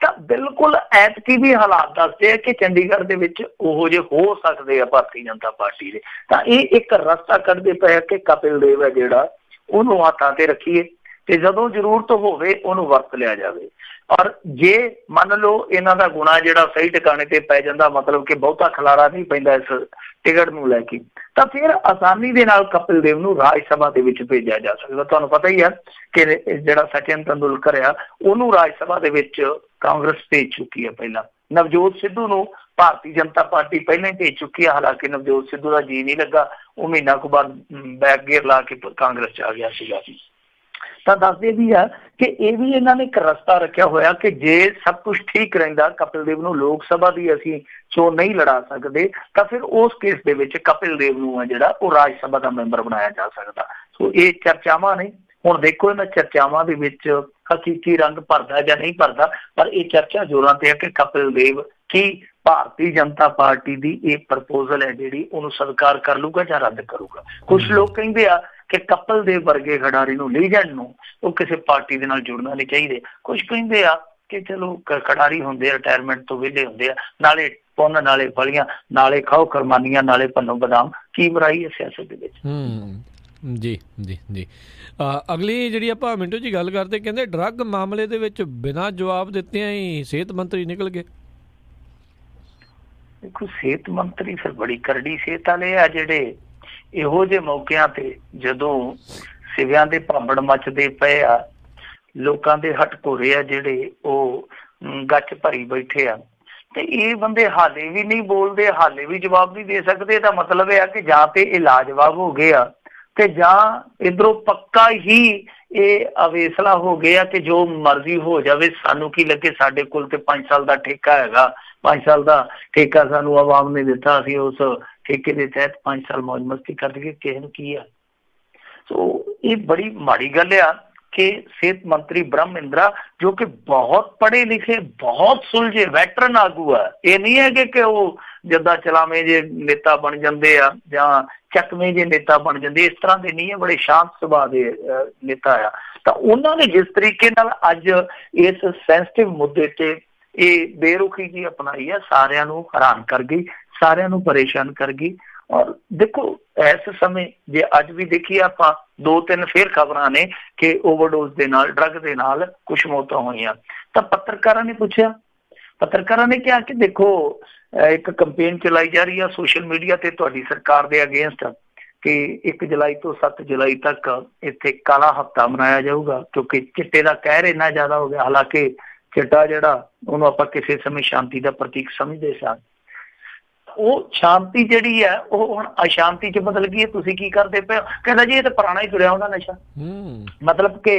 ਤਾਂ ਬਿਲਕੁਲ ਐਤਕੀ ਵੀ ਹਾਲਾਤ ਦੱਸਦੇ ਆ ਕਿ ਚੰਡੀਗੜ੍ਹ ਦੇ ਵਿੱਚ ਉਹੋ ਜਿਹੇ ਹੋ ਸਕਦੇ ਆ ਭਾਰਤੀ ਜਨਤਾ ਪਾਰਟੀ ਦੇ। ਤਾਂ ਇਹ ਇੱਕ ਰਸਤਾ ਕੱਢਦੇ ਪਏ ਕਿ ਕਪਿਲ ਦੇਵ ਹੈ ਜਿਹੜਾ, ਉਹਨੂੰ ਹੱਥਾਂ ਤੇ ਰੱਖੀਏ ਤੇ ਜਦੋਂ ਜ਼ਰੂਰਤ ਹੋਵੇ ਉਹਨੂੰ ਵਰਤ ਲਿਆ ਜਾਵੇ। ਔਰ ਜੇ ਮੰਨ ਲਓ ਇਹਨਾਂ ਦਾ ਗੁਣਾ ਜਿਹੜਾ ਸਹੀ ਟਿਕਾਣੇ ਤੇ ਪੈ ਜਾਂਦਾ, ਮਤਲਬ ਕਿ ਬਹੁਤਾ ਖਲਾਰਾ ਨਹੀਂ ਪੈਂਦਾ ਇਸ ਟਿਕਟ ਨੂੰ ਲੈ ਕੇ, ਤਾਂ ਫਿਰ ਆਸਾਨੀ ਦੇ ਨਾਲ ਕਪਿਲ ਦੇਵ ਨੂੰ ਰਾਜ ਸਭਾ ਦੇ ਵਿੱਚ ਭੇਜਿਆ ਜਾ ਸਕਦਾ। ਤੁਹਾਨੂੰ ਪਤਾ ਹੀ ਹੈ ਕਿ ਜਿਹੜਾ ਸਚਿਨ ਤੰਦੁਲਕਰ ਆ, ਉਹਨੂੰ ਰਾਜ ਸਭਾ ਦੇ ਵਿੱਚ ਕਾਂਗਰਸ ਭੇਜ ਚੁੱਕੀ ਹੈ। ਪਹਿਲਾਂ ਨਵਜੋਤ ਸਿੱਧੂ ਨੂੰ ਭਾਰਤੀ ਜਨਤਾ ਪਾਰਟੀ ਪਹਿਲਾਂ ਹੀ ਭੇਜ ਚੁੱਕੀ ਹੈ। ਹਾਲਾਂਕਿ ਨਵਜੋਤ ਸਿੱਧੂ ਦਾ ਜੀ ਨਹੀਂ ਲੱਗਾ, ਉਹ ਮਹੀਨਾ ਕੁ ਬਾਅਦ ਬੈਕ ਗੇਅਰ ਲਾ ਕੇ ਕਾਂਗਰਸ 'ਚ ਆ ਗਿਆ ਸੀਗਾ। ਤਾਂ ਦੱਸਦੇ ਵੀ ਆ ਕਿ ਇਹ ਵੀ ਇਹਨਾਂ ਨੇ ਇੱਕ ਰਸਤਾ ਰੱਖਿਆ ਹੋਇਆ ਕਿ ਜੇ ਸਭ ਕੁਛ ਠੀਕ ਰਹਿੰਦਾ, ਕਪਿਲ ਦੇਵ ਨੂੰ ਲੋਕ ਸਭਾ ਦੀ ਅਸੀਂ ਚੋਣ ਨਹੀਂ ਲੜਾ ਸਕਦੇ, ਤਾਂ ਫਿਰ ਉਸ ਕੇਸ ਦੇ ਵਿੱਚ ਕਪਿਲ ਦੇਵ ਨੂੰ ਆ ਜਿਹੜਾ ਉਹ ਰਾਜ ਸਭਾ ਦਾ ਮੈਂਬਰ ਬਣਾਇਆ ਜਾ ਸਕਦਾ। ਸੋ ਇਹ ਚਰਚਾਵਾਂ ਨੇ, ਹੁਣ ਦੇਖੋ ਇਹਨਾਂ ਚਰਚਾਵਾਂ ਦੇ ਵਿੱਚ ਹਕੀਕੀ ਰੰਗ ਭਰਦਾ ਜਾਂ ਨਹੀਂ ਭਰਦਾ, ਪਰ ਇਹ ਚਰਚਾ ਜ਼ੋਰਾਂ ਤੇ ਹੈ ਕਿ ਕਪਿਲ ਦੇਵ ਕੀ ਭਾਰਤੀ ਜਨਤਾ ਪਾਰਟੀ ਦੀ ਇਹ ਪ੍ਰਪੋਜ਼ਲ ਹੈ ਜਿਹੜੀ ਉਹਨੂੰ ਸਵੀਕਾਰ ਕਰ ਲੂਗਾ ਜਾਂ ਰੱਦ ਕਰੂਗਾ। ਕੁਛ ਲੋਕ ਕਹਿੰਦੇ ਆ ਕਿ ਕਪਿਲ ਦੇਵ ਵਰਗੇ ਖਿਡਾਰੀ ਨੂੰ, ਲੀਜੈਂਡ ਨੂੰ, ਉਹ ਕਿਸੇ ਪਾਰਟੀ ਦੇ ਨਾਲ ਜੁੜਨਾ ਨਹੀਂ ਚਾਹੀਦੇ। ਕੁਛ ਕਹਿੰਦੇ ਆ ਕਿ ਚਲੋ ਖਿਡਾਰੀ ਹੁੰਦੇ ਆ, ਰਿਟਾਇਰਮੈਂਟ ਤੋਂ ਵਿਹਲੇ ਹੁੰਦੇ ਆ, ਨਾਲੇ ਪੁੰਨ ਨਾਲੇ ਫਲੀਆਂ, ਨਾਲੇ ਖਾਓ ਕੁਰਬਾਨੀਆਂ, ਨਾਲੇ ਭੰਨੋ ਬਦਾਮ, ਕੀ ਬੁਰਾਈ ਹੈ ਸਿਆਸਤ ਦੇ ਵਿੱਚ। ਜੀ ਜੀ ਜੀ। ਅਗਲੀ ਜਿਹੜੀ ਆਪਾਂ ਮਿੰਟੂ ਜੀ ਗੱਲ ਕਰਦੇ, ਕਹਿੰਦੇ ਡਰੱਗ ਮਾਮਲੇ ਦੇ ਵਿੱਚ ਬਿਨਾਂ ਜਵਾਬ ਦਿੱਤਿਆਂ ਹੀ ਸਿਹਤ ਮੰਤਰੀ ਨਿਕਲ ਗਏ। ਦੇਖੋ ਸਿਹਤ ਮੰਤਰੀ ਫਿਰ ਬੜੀ ਕਰੜੀ ਸਿਹਤ ਵਾਲੇ ਆ ਜਿਹੜੇ ਇਹੋ ਜਿਹੇ ਮੌਕਿਆਂ ਤੇ ਜਦੋਂ ਸਿਵਿਆਂ ਦੇ ਭਾਂਬੜ ਮੱਚਦੇ ਪਏ ਆ, ਲੋਕਾਂ ਦੇ ਹਟਕੋਰੇ ਆ ਜਿਹੜੇ ਉਹ ਗੱਚ ਭਰੀ ਬੈਠੇ ਆ, ਤੇ ਇਹ ਬੰਦੇ ਹਾਲੇ ਵੀ ਨਹੀਂ ਬੋਲਦੇ, ਹਾਲੇ ਵੀ ਜਵਾਬ ਨਹੀਂ ਦੇ ਸਕਦੇ। ਇਹਦਾ ਮਤਲਬ ਇਹ ਆ ਕਿ ਜਾਂ ਤੇ ਇਹ ਲਾਜਵਾਬ ਹੋ ਗਏ ਆ, ਤੇ ਜਾਂ ਇੱਧਰੋਂ ਪੱਕਾ ਹੀ ਇਹ ਅਵੇਸਲਾ ਹੋ ਗਏ ਆ ਕਿ ਜੋ ਮਰਜ਼ੀ ਹੋ ਜਾਵੇ, ਸਾਨੂੰ ਕੀ ਲੱਗੇ, ਸਾਡੇ ਕੋਲ ਤੇ 5 ਸਾਲ ਦਾ ਠੇਕਾ ਹੈਗਾ, 5 ਸਾਲ ਦਾ ਠੇਕਾ ਸਾਨੂੰ ਆਵਾਮ ਨੇ ਦਿੱਤਾ, ਅਸੀਂ ਉਸ ਠੇਕੇ ਦੇ ਤਹਿਤ 5 ਸਾਲ ਮੌਜ ਮਸਤੀ ਕਰ ਦਈਏ, ਕਿਸੇ ਨੂੰ ਕੀ ਆ। ਸੋ ਇਹ ਬੜੀ ਮਾੜੀ ਗੱਲ ਆ के सेहत मंत्री ब्रह्म इंद्रा जो कि बहुत पढ़े लिखे, बहुत सुलझे वैटरन आगू है। ये नहीं है कि वो जिदा चलावे जे नेता बन जाते आ जां चकवे जे नेता बन जाते, इस तरह के नहीं है, बड़े शांत सुभाव के नेता आ। तो उन्होंने जिस तरीके नाल अज इस सेंसिटिव मुद्दे ते ये बेरुखी जी अपनाई है, सारिਆਂ ਨੂੰ हैरान कर गई, सारिਆਂ ਨੂੰ परेशान कर गई। और देखो इस समय जे अज भी देखिए आप 2-3 फिर खबरां ने कि ओवरडोज दे नाल ड्रग दे नाल कुछ मौतां होईयां। तो पत्रकारां ने पूछा, पत्रकारां ने कहा कि देखो एक कंपेन चलाई जा रही है सोशल मीडिया ते तुहाडी सरकार दे अगेंस्ट कि 1 जुलाई तो 7 जुलाई तक इत्थे काला हफ्ता मनाया जाऊगा क्योंकि चिट्टे दा कहर इन्ना ज्यादा हो गया। हालांकि चिट्टा जिहड़ा उहनूं आपां किसी समय शांति का प्रतीक समझदे सां, वो शांति जिहड़ी है वो हुण अशांति च बदल गई है। तुसीं की करदे पे हो? कहंदा जी ये तो पुराना ही तुरिया आउंदा नशा। मतलब कि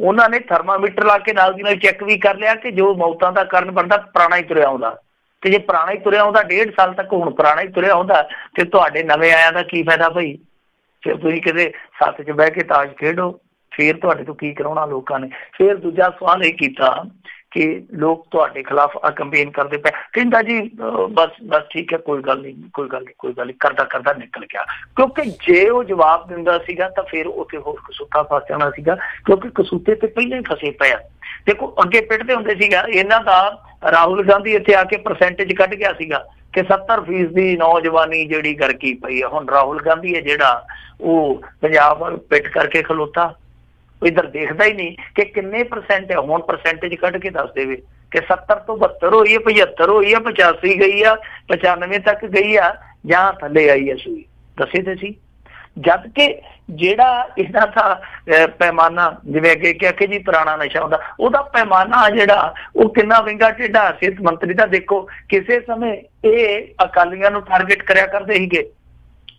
उन्होंने थर्मामीटर ला के नाल दी नाल चैक भी कर लिया कि जो मौतां दा कारण बनदा पुराना ही तुरिया आउंदा, ते जे पुराना ही तुरिया आउंदा 1.5 साल तक हुण पुराना ही तुरिया आउंदा ते तुहाडे नवें आयां दा की फायदा भाई? फिर तुसीं किते सत्त च बह के ताश खेडो, फिर तुहाडे तो की कराउणा लोकां ने। फिर दूजा सवाल यह कीता कि लोग तुहाडे खिलाफ कंपेन करते पे, कहंदा जी बस बस ठीक है कोई गल नहीं, कोई गल नहीं, कोई गल नहीं, करदा करदा निकल गया। क्योंकि जे वो जवाब दिंदा सीगा तां फिर उत्थे होर कसूता फस जाना सीगा, क्योंकि कसूते ते पहले ही फसे पे आ। देखो अगे पिटदे हुंदे सीगा इन्हां दा, राहुल गांधी इत्थे आके परसेंटेज कट गया सीगा कि 70% नौजवानी जिहड़ी गरकी पई है। हुण राहुल गांधी है जिहड़ा वो पंजाब पिट करके खलोता, इधर देखता ही नहीं कि किन्ने परसेंट है। हुण परसेंटेज कट के दस देवे कि 70 तो 72 हुई है, 75 हुई है, 85 गई है, 95 तक गई है, जहां थले आई है सूई दसे ते सी। जबकि जेड़ा इन्हां दा पैमाना जिवें अगे क्या कि जी पुराना नशा हुंदा, उहदा पैमाना जेड़ा वो किन्ना विंगा टेढ़ा। सेहत मंत्री दा देखो किसी समय ये अकालियां नूं टारगेट करया करदे सीगे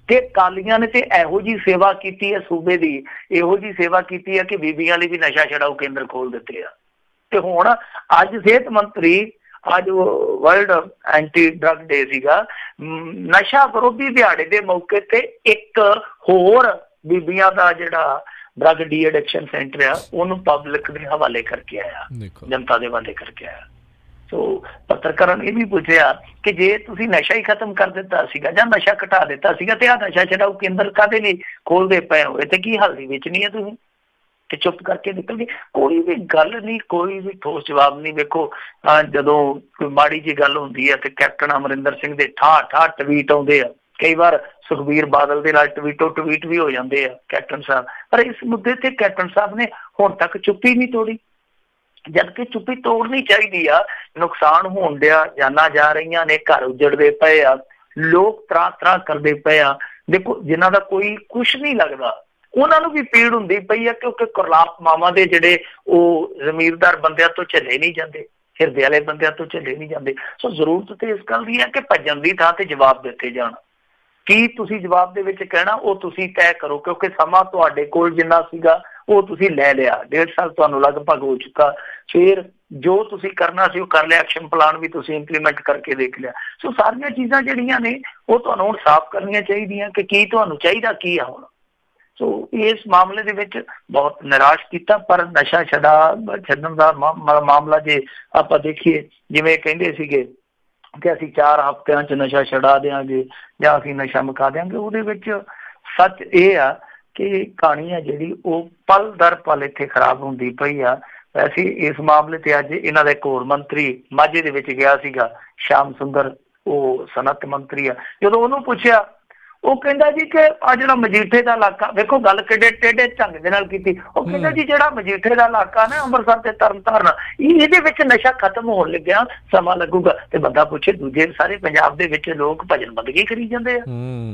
कि अकालियां ने ते इहो जी सेवा की है सूबे की, इहो जी सेवा की है कि बीबियां लई भी नशा छड़ाऊ केंद्र खोल दिते आ। ते हुण अज सेहत मंत्री अज वर्ल्ड एंटी ड्रग डे सीगा, नशा विरोधी दिहाड़े दे मौके ते एक होर बीबियां दा जिहड़ा ड्रग डी एडिक्शन सेंटर आ उहनूं पब्लिक दे हवाले करके आया, जनता दे हवाले करके आया। तो पत्रकारां ने भी पूछा कि जे तुसीं नशा ही खत्म कर दिता सीगा जां नशा घटा दिता सीगा ते आ नशा छड़ाऊ केंद्र काहदे लई खोलदे पए हो, इत्थे की हल दी बेचनी है तुसीं? कि चुप करके निकल गए, कोई भी गल नहीं, कोई भी ठोस जवाब नहीं। देखो जदों कोई माड़ी जी गल हुंदी है ते कैप्टन अमरिंदर सिंह दे ठा ट्वीट आउंदे आ, कई बार सुखबीर बादल दे नाल ट्वीट भी हो जाते हैं कैप्टन साहब, पर इस मुद्दे ते कैप्टन साहब ने हुण तक चुप्पी नहीं तोड़ी, जबकि चुप्पी तोड़नी चाहिए आ। नुकसान होण दिया, जाना जा रही ने, घर उजड़ते पे आ, लोग त्राह त्राह करते पे आ। देखो जिन्हां दा कोई कुछ नहीं लगता उन्होंने भी पीड़ हुंदी पई है, क्योंकि कुरलाप मामा दे जिहड़े वो जमीरदार बंदियां तो झले नहीं जाते, हिरदे वाले बंदियां तो झले नहीं जाते। सो जरूरत तो इस गल दी है कि भजन की थां ते जवाब दिते जाण। की तुसीं जवाब दे विच कहना वो तुसीं तय करो, क्योंकि समा तुहाडे कोल जिन्ना सीगा वो तुसीं लै लिया, 1.5 साल तुहानूं लगभग हो चुका। फिर जो तुसीं करना सी वो कर लिया, एक्शन प्लान भी तुसीं इंप्लीमेंट करके देख लिया। सो सारियां चीज़ां जिहड़ियां ने वो तुहानूं हुण साफ करनियां चाहीदियां कि की तुहानूं चाहीदा की आ हुण। सो इस मामले दे विच बहुत निराश किया, पर नशा छड्डण दा मामला जे आपां देखीए जिवें कहिंदे सीगे कि असीं 4 हफ्तिਆਂ 'ਚ नशा छड़ा देंगे जां असीं नशा मुका देंगे, ਉਹਦੇ ਵਿੱਚ सच ਇਹ ਆ कि कहानी है जिहड़ी वो पल दर पल इत्थे खराब ਹੁੰਦੀ ਪਈ ਆ। वैसे इस मामले ते अज इन्हां दा एक होर मंत्री माझे दे विच ਗਿਆ ਸੀਗਾ, श्याम सुंदर, वो सनत मंत्री आ। जदों ਉਹਨੂੰ ਪੁੱਛਿਆ ਉਹ ਕਹਿੰਦਾ जी कि आ ਜਿਹੜਾ मजीठे का इलाका, देखो गल किड्डे टेढ़े ढंग दे नाल कीती। ਉਹ ਕਹਿੰਦਾ जी ਜਿਹੜਾ मजीठे का इलाका ना ਅੰਮ੍ਰਿਤਸਰ ते तरनताਰਨ, ਇਹਦੇ ਵਿੱਚ नशा खत्म होण ਲੱਗਿਆ समा लगूगा। ते बंदा पूछे दूजे सारे पंजाब दे विच लोग भजन बंदगी करी जांदे आ,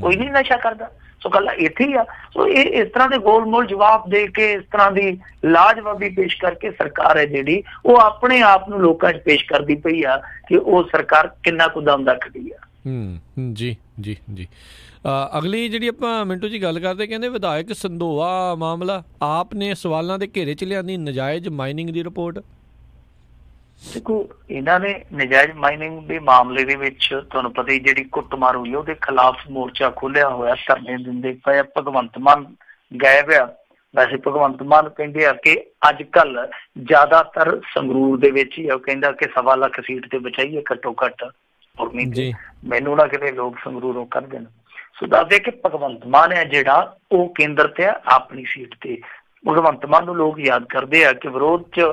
कोई नहीं नशा करदा। सो गल इत्थे ही आ। सो ये इस तरह के गोलमोल जवाब दे के, इस तरह की लाजवाबी पेश करके सरकार है जिहड़ी वो अपने आप नूं लोकां 'च पेश करदी पई आ कि वो सरकार किन्ना कुछ दम रखदी आ। जी जी जी। अगली जी आप मिंटू जी गल करते, कहते विधायक संधोआ मामला आप ने सवालों के घेरे च लिया नजायज़ माइनिंग की रिपोर्ट। देखो इन्होंने नजायज़ माइनिंग के मामले तुहानूं पता ही जिहड़ी कुटमार हुई उसके खिलाफ मोर्चा खोलिया होया, धरने दिंदे पे भगवंत मान गायब आ, ਵੈਸੇ ਭਗਵੰਤ ਮਾਨ ਕਹਿੰਦੇ ਆ ਕਿ ਅੱਜ ਕੱਲ ਜ਼ਿਆਦਾਤਰ ਸੰਗਰੂਰ ਦੇ ਵਿੱਚ ਹੀ, ਉਹ ਕਹਿੰਦਾ ਕਿ 1.25 ਲੱਖ ਸੀਟ ਤੇ ਬਚਾਈਏ ਘੱਟੋ ਘੱਟ, ਮੈਨੂੰ ਨਾ ਕਿਤੇ ਲੋਕ ਸੰਗਰੂਰੋਂ ਕਰ ਦੇਣ। ਸੋ ਦੱਸਦੇ ਕਿ ਭਗਵੰਤ ਮਾਨ ਹੈ ਜਿਹੜਾ ਉਹ ਕੇਂਦਰ ਤੇ ਆ ਆਪਣੀ ਸੀਟ ਤੇ। ਭਗਵੰਤ ਮਾਨ ਨੂੰ ਲੋਕ ਯਾਦ ਕਰਦੇ ਆ ਕਿ ਵਿਰੋਧ ਚ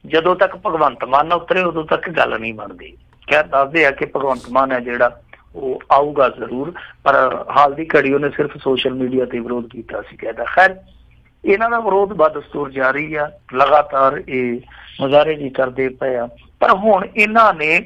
ਜਦੋਂ ਤੱਕ ਭਗਵੰਤ ਮਾਨ ਨਾ ਉਤਰੇ ਉਦੋਂ ਤੱਕ ਗੱਲ ਨਹੀਂ ਬਣਦੀ। ਖੈਰ ਦੱਸਦੇ ਆ ਕਿ ਭਗਵੰਤ ਮਾਨ ਹੈ ਜਿਹੜਾ ਉਹ ਆਊਗਾ ਜ਼ਰੂਰ, ਪਰ ਹਾਲ ਦੀ ਘੜੀ ਉਹਨੇ ਸਿਰਫ ਸੋਸ਼ਲ ਮੀਡੀਆ ਤੇ ਵਿਰੋਧ ਕੀਤਾ ਸੀ ਕਹਿੰਦਾ। ਖੈਰ ਇਹਨਾਂ ਦਾ ਵਿਰੋਧ ਬਦਸਤੂਰ ਜਾਰੀ ਆ, ਲਗਾਤਾਰ ਇਹ ਮੁਜ਼ਾਹਰੇ ਵੀ ਕਰਦੇ ਪਏ ਆ। ਪਰ ਹੁਣ ਇਹਨਾਂ ਨੇ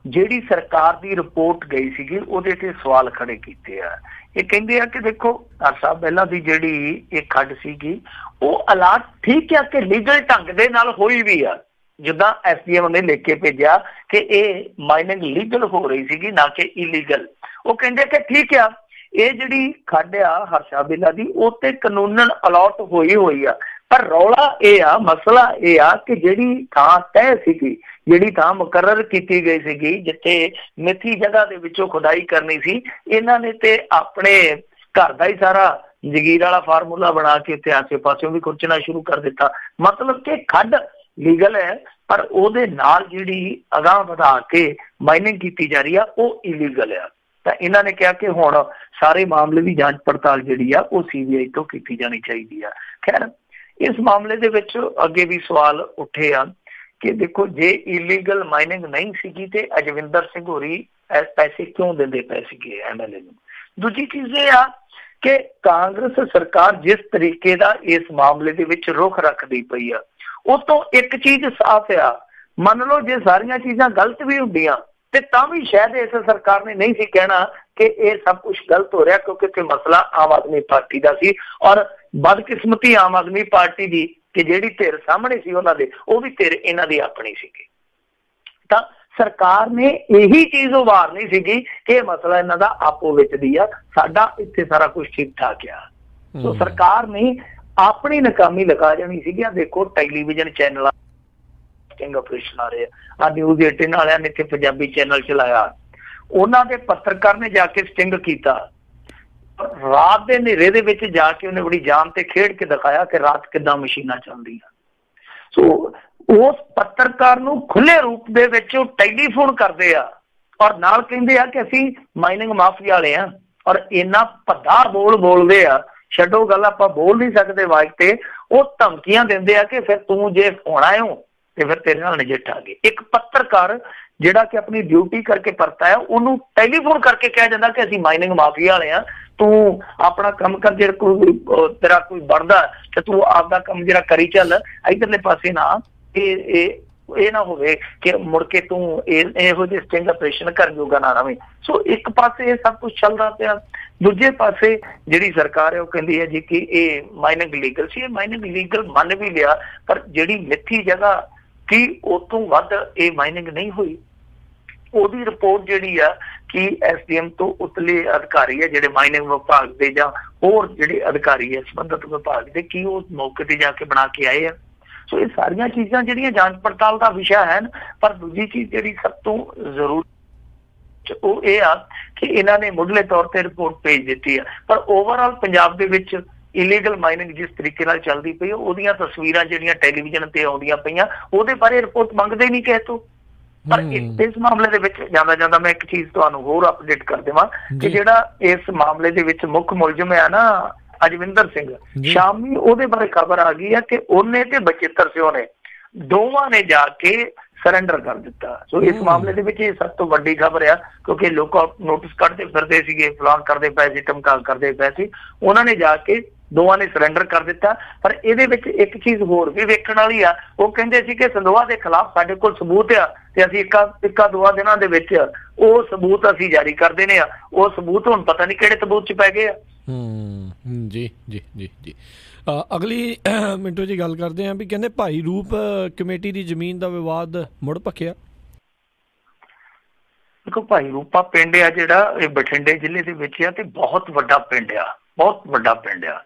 ਜਿਹੜੀ ਸਰਕਾਰ ਦੀ ਰਿਪੋਰਟ ਗਈ ਸੀਗੀ ਉਹਦੇ ਤੇ ਸਵਾਲ ਖੜੇ ਕੀਤੇ ਆ। ਇਹ ਕਹਿੰਦੇ ਆ ਕਿ ਦੇਖੋ ਸਾਹਿਬ ਪਹਿਲਾਂ ਦੀ ਜਿਹੜੀ ਇਹ ਖੱਡ ਸੀਗੀ ਉਹ ਅਲਾਟ ਠੀਕ ਆ ਕਿ ਲੀਗਲ ਢੰਗ ਦੇ ਨਾਲ ਹੋਈ ਵੀ ਆ, ਜਿੱਦਾਂ SDM ਨੇ ਲਿਖ ਕੇ ਭੇਜਿਆ ਕਿ ਇਹ ਮਾਈਨਿੰਗ ਲੀਗਲ ਹੋ ਰਹੀ ਸੀਗੀ ਨਾ ਕਿ ਇਲੀਗਲ। ਉਹ ਕਹਿੰਦੇ ਕਿ ਠੀਕ ਆ ਇਹ ਜਿਹੜੀ ਖੱਡ ਆ ਹਰਸ਼ਾਬੇਲਾ ਦੀ ਉਹ ਤੇ ਕਾਨੂੰਨਨ ਅਲਾਟ ਹੋਈ ਆ, ਪਰ ਰੌਲਾ ਇਹ ਆ, ਮਸਲਾ ਇਹ ਆ ਕਿ ਜਿਹੜੀ ਥਾਂ ਤੈਅ ਸੀਗੀ, ਜਿਹੜੀ ਥਾਂ ਮੁਕਰਰ ਕੀਤੀ ਗਈ ਸੀਗੀ ਜਿੱਥੇ ਮਿੱਥੀ ਜਗ੍ਹਾ ਦੇ ਵਿੱਚੋਂ ਖੁਦਾਈ ਕਰਨੀ ਸੀ, ਇਹਨਾਂ ਨੇ ਤੇ ਆਪਣੇ ਘਰ ਦਾ ਹੀ ਸਾਰਾ ਜਗੀਰ ਵਾਲਾ ਫਾਰਮੂਲਾ ਬਣਾ ਕੇ ਉੱਥੇ ਆਸੇ ਪਾਸਿਓਂ ਵੀ ਖੁਰਚਣਾ ਸ਼ੁਰੂ ਕਰ ਦਿੱਤਾ। ਮਤਲਬ ਕਿ ਖੱਡ ਲੀਗਲ ਹੈ ਪਰ ਉਹਦੇ ਨਾਲ ਜਿਹੜੀ ਅਗਾਂਹ ਵਧਾ ਕੇ ਮਾਈਨਿੰਗ ਕੀਤੀ ਜਾ ਰਹੀ ਆ ਉਹ ਇਲੀਗਲ ਆ। ਤਾਂ ਇਹਨਾਂ ਨੇ ਕਿਹਾ ਕਿ ਹੁਣ ਸਾਰੇ ਮਾਮਲੇ ਦੀ ਜਾਂਚ ਪੜਤਾਲ ਜਿਹੜੀ ਆ ਉਹ CBI ਤੋਂ ਕੀਤੀ ਜਾਣੀ ਚਾਹੀਦੀ ਆ। ਖੈਰ ਇਸ ਮਾਮਲੇ ਦੇ ਵਿੱਚ ਅੱਗੇ ਵੀ ਸਵਾਲ ਉੱਠੇ ਆ ਕਿ ਦੇਖੋ ਜੇ ਇਲੀਗਲ ਮਾਈਨਿੰਗ ਨਹੀਂ ਸੀਗੀ ਤੇ ਅਜਵਿੰਦਰ ਸਿੰਘ ਹੋਰੀ ਪੈਸੇ ਕਿਉਂ ਦਿੰਦੇ ਪਏ ਸੀਗੇ MLA ਨੂੰ। ਦੂਜੀ ਚੀਜ਼ ਇਹ ਆ ਕਿ ਕਾਂਗਰਸ ਸਰਕਾਰ ਜਿਸ ਤਰੀਕੇ ਦਾ ਇਸ ਮਾਮਲੇ ਦੇ ਵਿੱਚ ਰੁਖ ਰੱਖਦੀ ਪਈ ਆ ਉਹ ਤੋਂ ਇੱਕ ਚੀਜ਼ ਸਾਫ਼ ਆ, ਮੰਨ ਲਓ ਜੇ ਸਾਰੀਆਂ ਚੀਜ਼ਾਂ ਗਲਤ ਵੀ ਹੁੰਦੀਆਂ ਤੇ ਤਾਂ ਵੀ ਸ਼ਾਇਦ ਇਸ ਸਰਕਾਰ ਨੇ ਨਹੀਂ ਸੀ ਕਹਿਣਾ ਕਿ ਇਹ ਸਭ ਕੁਝ ਗਲਤ ਹੋ ਰਿਹਾ, ਕਿਉਂਕਿ ਇੱਥੇ ਮਸਲਾ ਆਮ ਆਦਮੀ ਪਾਰਟੀ ਦਾ ਸੀ ਔਰ ਬਦਕਿਸਮਤੀ ਆਮ ਆਦਮੀ ਪਾਰਟੀ ਦੀ ਕਿ ਜਿਹੜੀ ਧਿਰ ਸਾਹਮਣੇ ਸੀ ਉਹਨਾਂ ਦੇ ਉਹ ਵੀ ਧਿਰ ਇਹਨਾਂ ਦੀ ਆਪਣੀ ਸੀਗੀ। ਤਾਂ ਸਰਕਾਰ ਨੇ ਇਹੀ ਚੀਜ਼ ਉਭਾਰਨੀ ਸੀਗੀ ਕਿ ਇਹ ਮਸਲਾ ਇਹਨਾਂ ਦਾ ਆਪੋ ਵਿੱਚ ਦੀ ਆ, ਸਾਡਾ ਇੱਥੇ ਸਾਰਾ ਕੁਝ ਠੀਕ ਠਾਕ ਆ। ਸੋ ਸਰਕਾਰ ਨੇ ਆਪਣੀ ਨਾਕਾਮੀ ਲਗਾ ਜਾਣੀ ਸੀਗੀ। ਆ ਦੇਖੋ ਟੈਲੀਵਿਜ਼ਨ ਚੈਨਲ ਸਟਿੰਗ ਆਪਰੇਸ਼ਨ ਆ ਰਹੇ ਆ, ਨਿਊਜ਼ 18 ਵਾਲਿਆਂ ਨੇ ਇੱਥੇ ਪੰਜਾਬੀ ਚੈਨਲ ਚਲਾਇਆ, ਉਹਨਾਂ ਦੇ ਪੱਤਰਕਾਰ ਨੇ ਜਾ ਕੇ ਸਟਿੰਗ ਕੀਤਾ, ਰਾਤ ਦੇ ਹਨੇਰੇ ਦੇ ਵਿੱਚ ਜਾ ਕੇ ਉਹਨੇ ਬੜੀ ਜਾਨ ਤੇ ਖੇਡ ਕੇ ਦਿਖਾਇਆ ਕਿ ਰਾਤ ਕਿੱਦਾਂ ਮਸ਼ੀਨਾਂ ਚੱਲਦੀਆਂ। ਸੋ ਉਸ ਪੱਤਰਕਾਰ ਨੂੰ ਖੁੱਲੇ ਰੂਪ ਦੇ ਵਿੱਚ ਉਹ ਟੈਲੀਫੋਨ ਕਰਦੇ ਆ ਔਰ ਨਾਲ ਕਹਿੰਦੇ ਆ ਕਿ ਅਸੀਂ ਮਾਈਨਿੰਗ ਮਾਫੀਆ ਵਾਲੇ ਆ ਔਰ ਇੰਨਾ ਭੱਦਾ ਬੋਲਦੇ ਆ, ਛੱਡੋ ਗੱਲ ਆਪਾਂ ਬੋਲ ਨਹੀਂ ਸਕਦੇ ਵਾਇਕ ਤੇ, ਉਹ ਧਮਕੀਆਂ ਦਿੰਦੇ ਆ ਕਿ ਫਿਰ ਤੂੰ ਜੇ ਹੋਣਾ ਹੈ ਤੇ ਫਿਰ ਤੇਰੇ ਨਾਲ ਨਜਿੱਠਾਂਗੇ। ਇੱਕ ਪੱਤਰਕਾਰ ਜਿਹੜਾ ਕਿ ਆਪਣੀ ਡਿਊਟੀ ਕਰਕੇ ਪਰਤਾ ਹੈ ਉਹਨੂੰ ਟੈਲੀਫੋਨ ਕਰਕੇ ਕਿਹਾ ਜਾਂਦਾ ਕਿ ਅਸੀਂ ਮਾਈਨਿੰਗ ਮਾਫੀਆ ਵਾਲੇ ਆ, ਤੂੰ ਆਪਣਾ ਕੰਮ ਕਰ, ਜਿਹੜਾ ਕੋਈ ਤੇਰਾ ਕੋਈ ਬਣਦਾ ਤੇ ਤੂੰ ਆਪਦਾ ਕੰਮ ਜਿਹੜਾ ਕਰੀ ਚੱਲ, ਇੱਧਰਲੇ ਪਾਸੇ ਨਾ ਇਹ ਨਾ ਹੋਵੇ ਕਿ ਮੁੜ ਕੇ ਤੂੰ ਇਹੋ ਜਿਹੇ ਸਟਿੰਗ ਆਪਰੇਸ਼ਨ ਕਰ ਜੋਗਾ ਨਾ ਰਵੇਂ। ਸੋ ਇੱਕ ਪਾਸੇ ਇਹ ਸਭ ਕੁਛ ਚੱਲਦਾ ਪਿਆ, ਦੂਜੇ ਪਾਸੇ ਜਿਹੜੀ ਸਰਕਾਰ ਹੈ ਉਹ ਕਹਿੰਦੀ ਹੈ ਜੀ ਕਿ ਇਹ ਮਾਈਨਿੰਗ ਲੀਗਲ ਸੀ। ਇਹ ਮਾਈਨਿੰਗ ਲੀਗਲ ਮੰਨ ਵੀ ਲਿਆ, ਪਰ ਜਿਹੜੀ ਮਿੱਥੀ ਜਗ੍ਹਾ ਕੀ ਉਹ ਤੋਂ ਵੱਧ ਇਹ ਮਾਈਨਿੰਗ ਨਹੀਂ ਹੋਈ। ਉਹਦੀ ਰਿਪੋਰਟ ਜਿਹੜੀ ਆ ਕਿ SDM ਤੋਂ ਉਤਲੇ ਅਧਿਕਾਰੀ ਹੈ ਜਿਹੜੇ ਮਾਈਨਿੰਗ ਵਿਭਾਗ ਦੇ ਜਾਂ ਹੋਰ ਜਿਹੜੇ ਅਧਿਕਾਰੀ ਹੈ ਸੰਬੰਧਿਤ ਵਿਭਾਗ ਦੇ, ਕੀ ਉਹ ਮੌਕੇ ਤੇ ਜਾ ਕੇ ਬਣਾ ਕੇ ਆਏ ਆ। ਸੋ ਇਹ ਸਾਰੀਆਂ ਚੀਜ਼ਾਂ ਜਿਹੜੀਆਂ ਜਾਂਚ ਪੜਤਾਲ ਦਾ ਵਿਸ਼ਾ ਹੈ। ਪਰ ਦੂਜੀ ਚੀਜ਼ ਜਿਹੜੀ ਸਭ ਤੋਂ ਜ਼ਰੂਰੀ ਉਹ ਇਹ ਆ ਕਿ ਇਹਨਾਂ ਨੇ ਮੁੱਢਲੇ ਤੌਰ ਤੇ ਰਿਪੋਰਟ ਭੇਜ ਦਿੱਤੀ ਆ, ਪਰ ਓਵਰਆਲ ਪੰਜਾਬ ਦੇ ਵਿੱਚ ਇਲੀਗਲ ਮਾਈਨਿੰਗ ਜਿਸ ਤਰੀਕੇ ਨਾਲ ਚੱਲਦੀ ਪਈ ਉਹਦੀਆਂ ਤਸਵੀਰਾਂ ਜਿਹੜੀਆਂ ਟੈਲੀਵਿਜ਼ਨ ਤੇ ਆਉਂਦੀਆਂ ਪਈਆਂ ਉਹਦੇ ਬਾਰੇ ਰਿਪੋਰਟ ਮੰਗਦੇ ਨਹੀਂ ਕਿਸੇ ਤੋਂ। ਪਰ ਇਸ ਮਾਮਲੇ ਦੇ ਵਿੱਚ ਜਾਂਦਾ ਮੈਂ ਇੱਕ ਚੀਜ਼ ਤੁਹਾਨੂੰ ਹੋਰ ਅਪਡੇਟ ਕਰ ਦੇਵਾਂ ਕਿ ਜਿਹੜਾ ਇਸ ਮਾਮਲੇ ਦੇ ਵਿੱਚ ਮੁੱਖ ਮੁਲਜ਼ਮ ਹੈ ਨਾ ਅਜਵਿੰਦਰ ਸਿੰਘ, ਸ਼ਾਮੀ ਉਹਦੇ ਬਾਰੇ ਖਬਰ ਆ ਗਈ ਹੈ ਕਿ ਉਹਨੇ ਤੇ ਬਚਿੱਤਰ ਸਿੰਘ ਨੇ ਦੋਵਾਂ ਨੇ ਜਾ ਕੇ ਸਰੈਂਡਰ ਕਰ ਦਿੱਤਾ। ਸੋ ਇਸ ਮਾਮਲੇ ਦੇ ਵਿੱਚ ਇਹ ਸਭ ਤੋਂ ਵੱਡੀ ਖਬਰ ਆ, ਕਿਉਂਕਿ ਲੋਕ ਨੋਟਿਸ ਕੱਢਦੇ ਫਿਰਦੇ ਸੀਗੇ, ਫਲਾਨ ਕਰਦੇ ਪਏ ਸੀ, ਧਮਕਾ ਕਰਦੇ ਪਏ ਸੀ, ਉਹਨਾਂ ਨੇ ਜਾ ਕੇ ਦੋਵਾਂ ਨੇ ਸਰੈਂਡਰ ਕਰ ਦਿੱਤਾ। ਪਰ ਇਹਦੇ ਵਿੱਚ ਇੱਕ ਚੀਜ਼ ਹੋਰ ਵੀ ਵੇਖਣ ਵਾਲੀ ਆ, ਉਹ ਕਹਿੰਦੇ ਸੀ ਕਿ ਸੰਦੋਹਾ ਦੇ ਖਿਲਾਫ ਸਾਡੇ ਕੋਲ ਸਬੂਤ ਆ ਤੇ ਅਸੀਂ ਇੱਕਾ ਦੋ ਦਿਨਾਂ ਦੇ ਵਿੱਚ ਉਹ ਸਬੂਤ ਅਸੀਂ ਜਾਰੀ ਕਰ ਦੇਣੇ ਆ। ਉਹ ਸਬੂਤ ਹੁਣ ਪਤਾ ਨਹੀਂ ਕਿਹੜੇ ਸਬੂਤ 'ਚ ਪੈ ਗਏ ਆ। ਜੀ ਜੀ ਜੀ ਜੀ ਅਗਲੀ ਮਿੰਟੋ ਜੀ ਗੱਲ ਕਰਦੇ ਹਾਂ ਵੀ ਕਹਿੰਦੇ ਭਾਈ ਰੂਪ ਕਮੇਟੀ ਦੀ ਜ਼ਮੀਨ ਦਾ ਵਿਵਾਦ ਮੁੜ ਭਖਿਆ। ਦੇਖੋ ਭਾਈ ਰੂਪਾ ਪਿੰਡ ਆ ਜਿਹੜਾ ਇਹ ਬਠਿੰਡੇ ਜ਼ਿਲ੍ਹੇ ਦੇ ਵਿੱਚ ਆ ਤੇ ਬਹੁਤ ਵੱਡਾ ਪਿੰਡ ਆ, ਬਹੁਤ ਵੱਡਾ ਪਿੰਡ ਆ।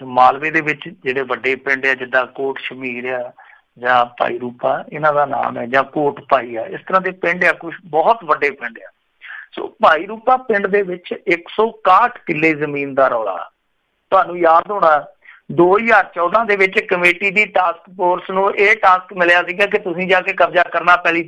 ਮਾਲਵੇ ਦੇ ਵਿੱਚ ਜਿਹੜੇ ਵੱਡੇ ਪਿੰਡ ਆ ਜਿੱਦਾਂ ਕੋਟ ਸ਼ਮੀਰ ਆ ਜਾਂ ਭਾਈ ਰੂਪਾ ਇਹਨਾਂ ਦਾ ਨਾਮ ਹੈ, ਜਾਂ ਕੋਟ ਭਾਈ ਆ, ਇਸ ਤਰ੍ਹਾਂ ਦੇ ਪਿੰਡ ਆ, ਕੁਛ ਬਹੁਤ ਵੱਡੇ ਪਿੰਡ ਆ। ਸੋ ਭਾਈ ਰੂਪਾ ਪਿੰਡ ਦੇ ਵਿੱਚ 161 ਕਿੱਲੇ ਜ਼ਮੀਨ ਦਾ ਰੌਲਾ। ਤੁਹਾਨੂੰ ਯਾਦ ਹੋਣਾ 2014 ਦੇ ਵਿੱਚ ਕਮੇਟੀ ਦੀ ਟਾਸਕ ਫੋਰਸ ਨੂੰ ਇਹ ਟਾਸਕ ਮਿਲਿਆ ਸੀਗਾ ਕਿ ਤੁਸੀਂ ਜਾ ਕੇ ਕਬਜ਼ਾ ਕਰਨਾ ਪੈਲੀ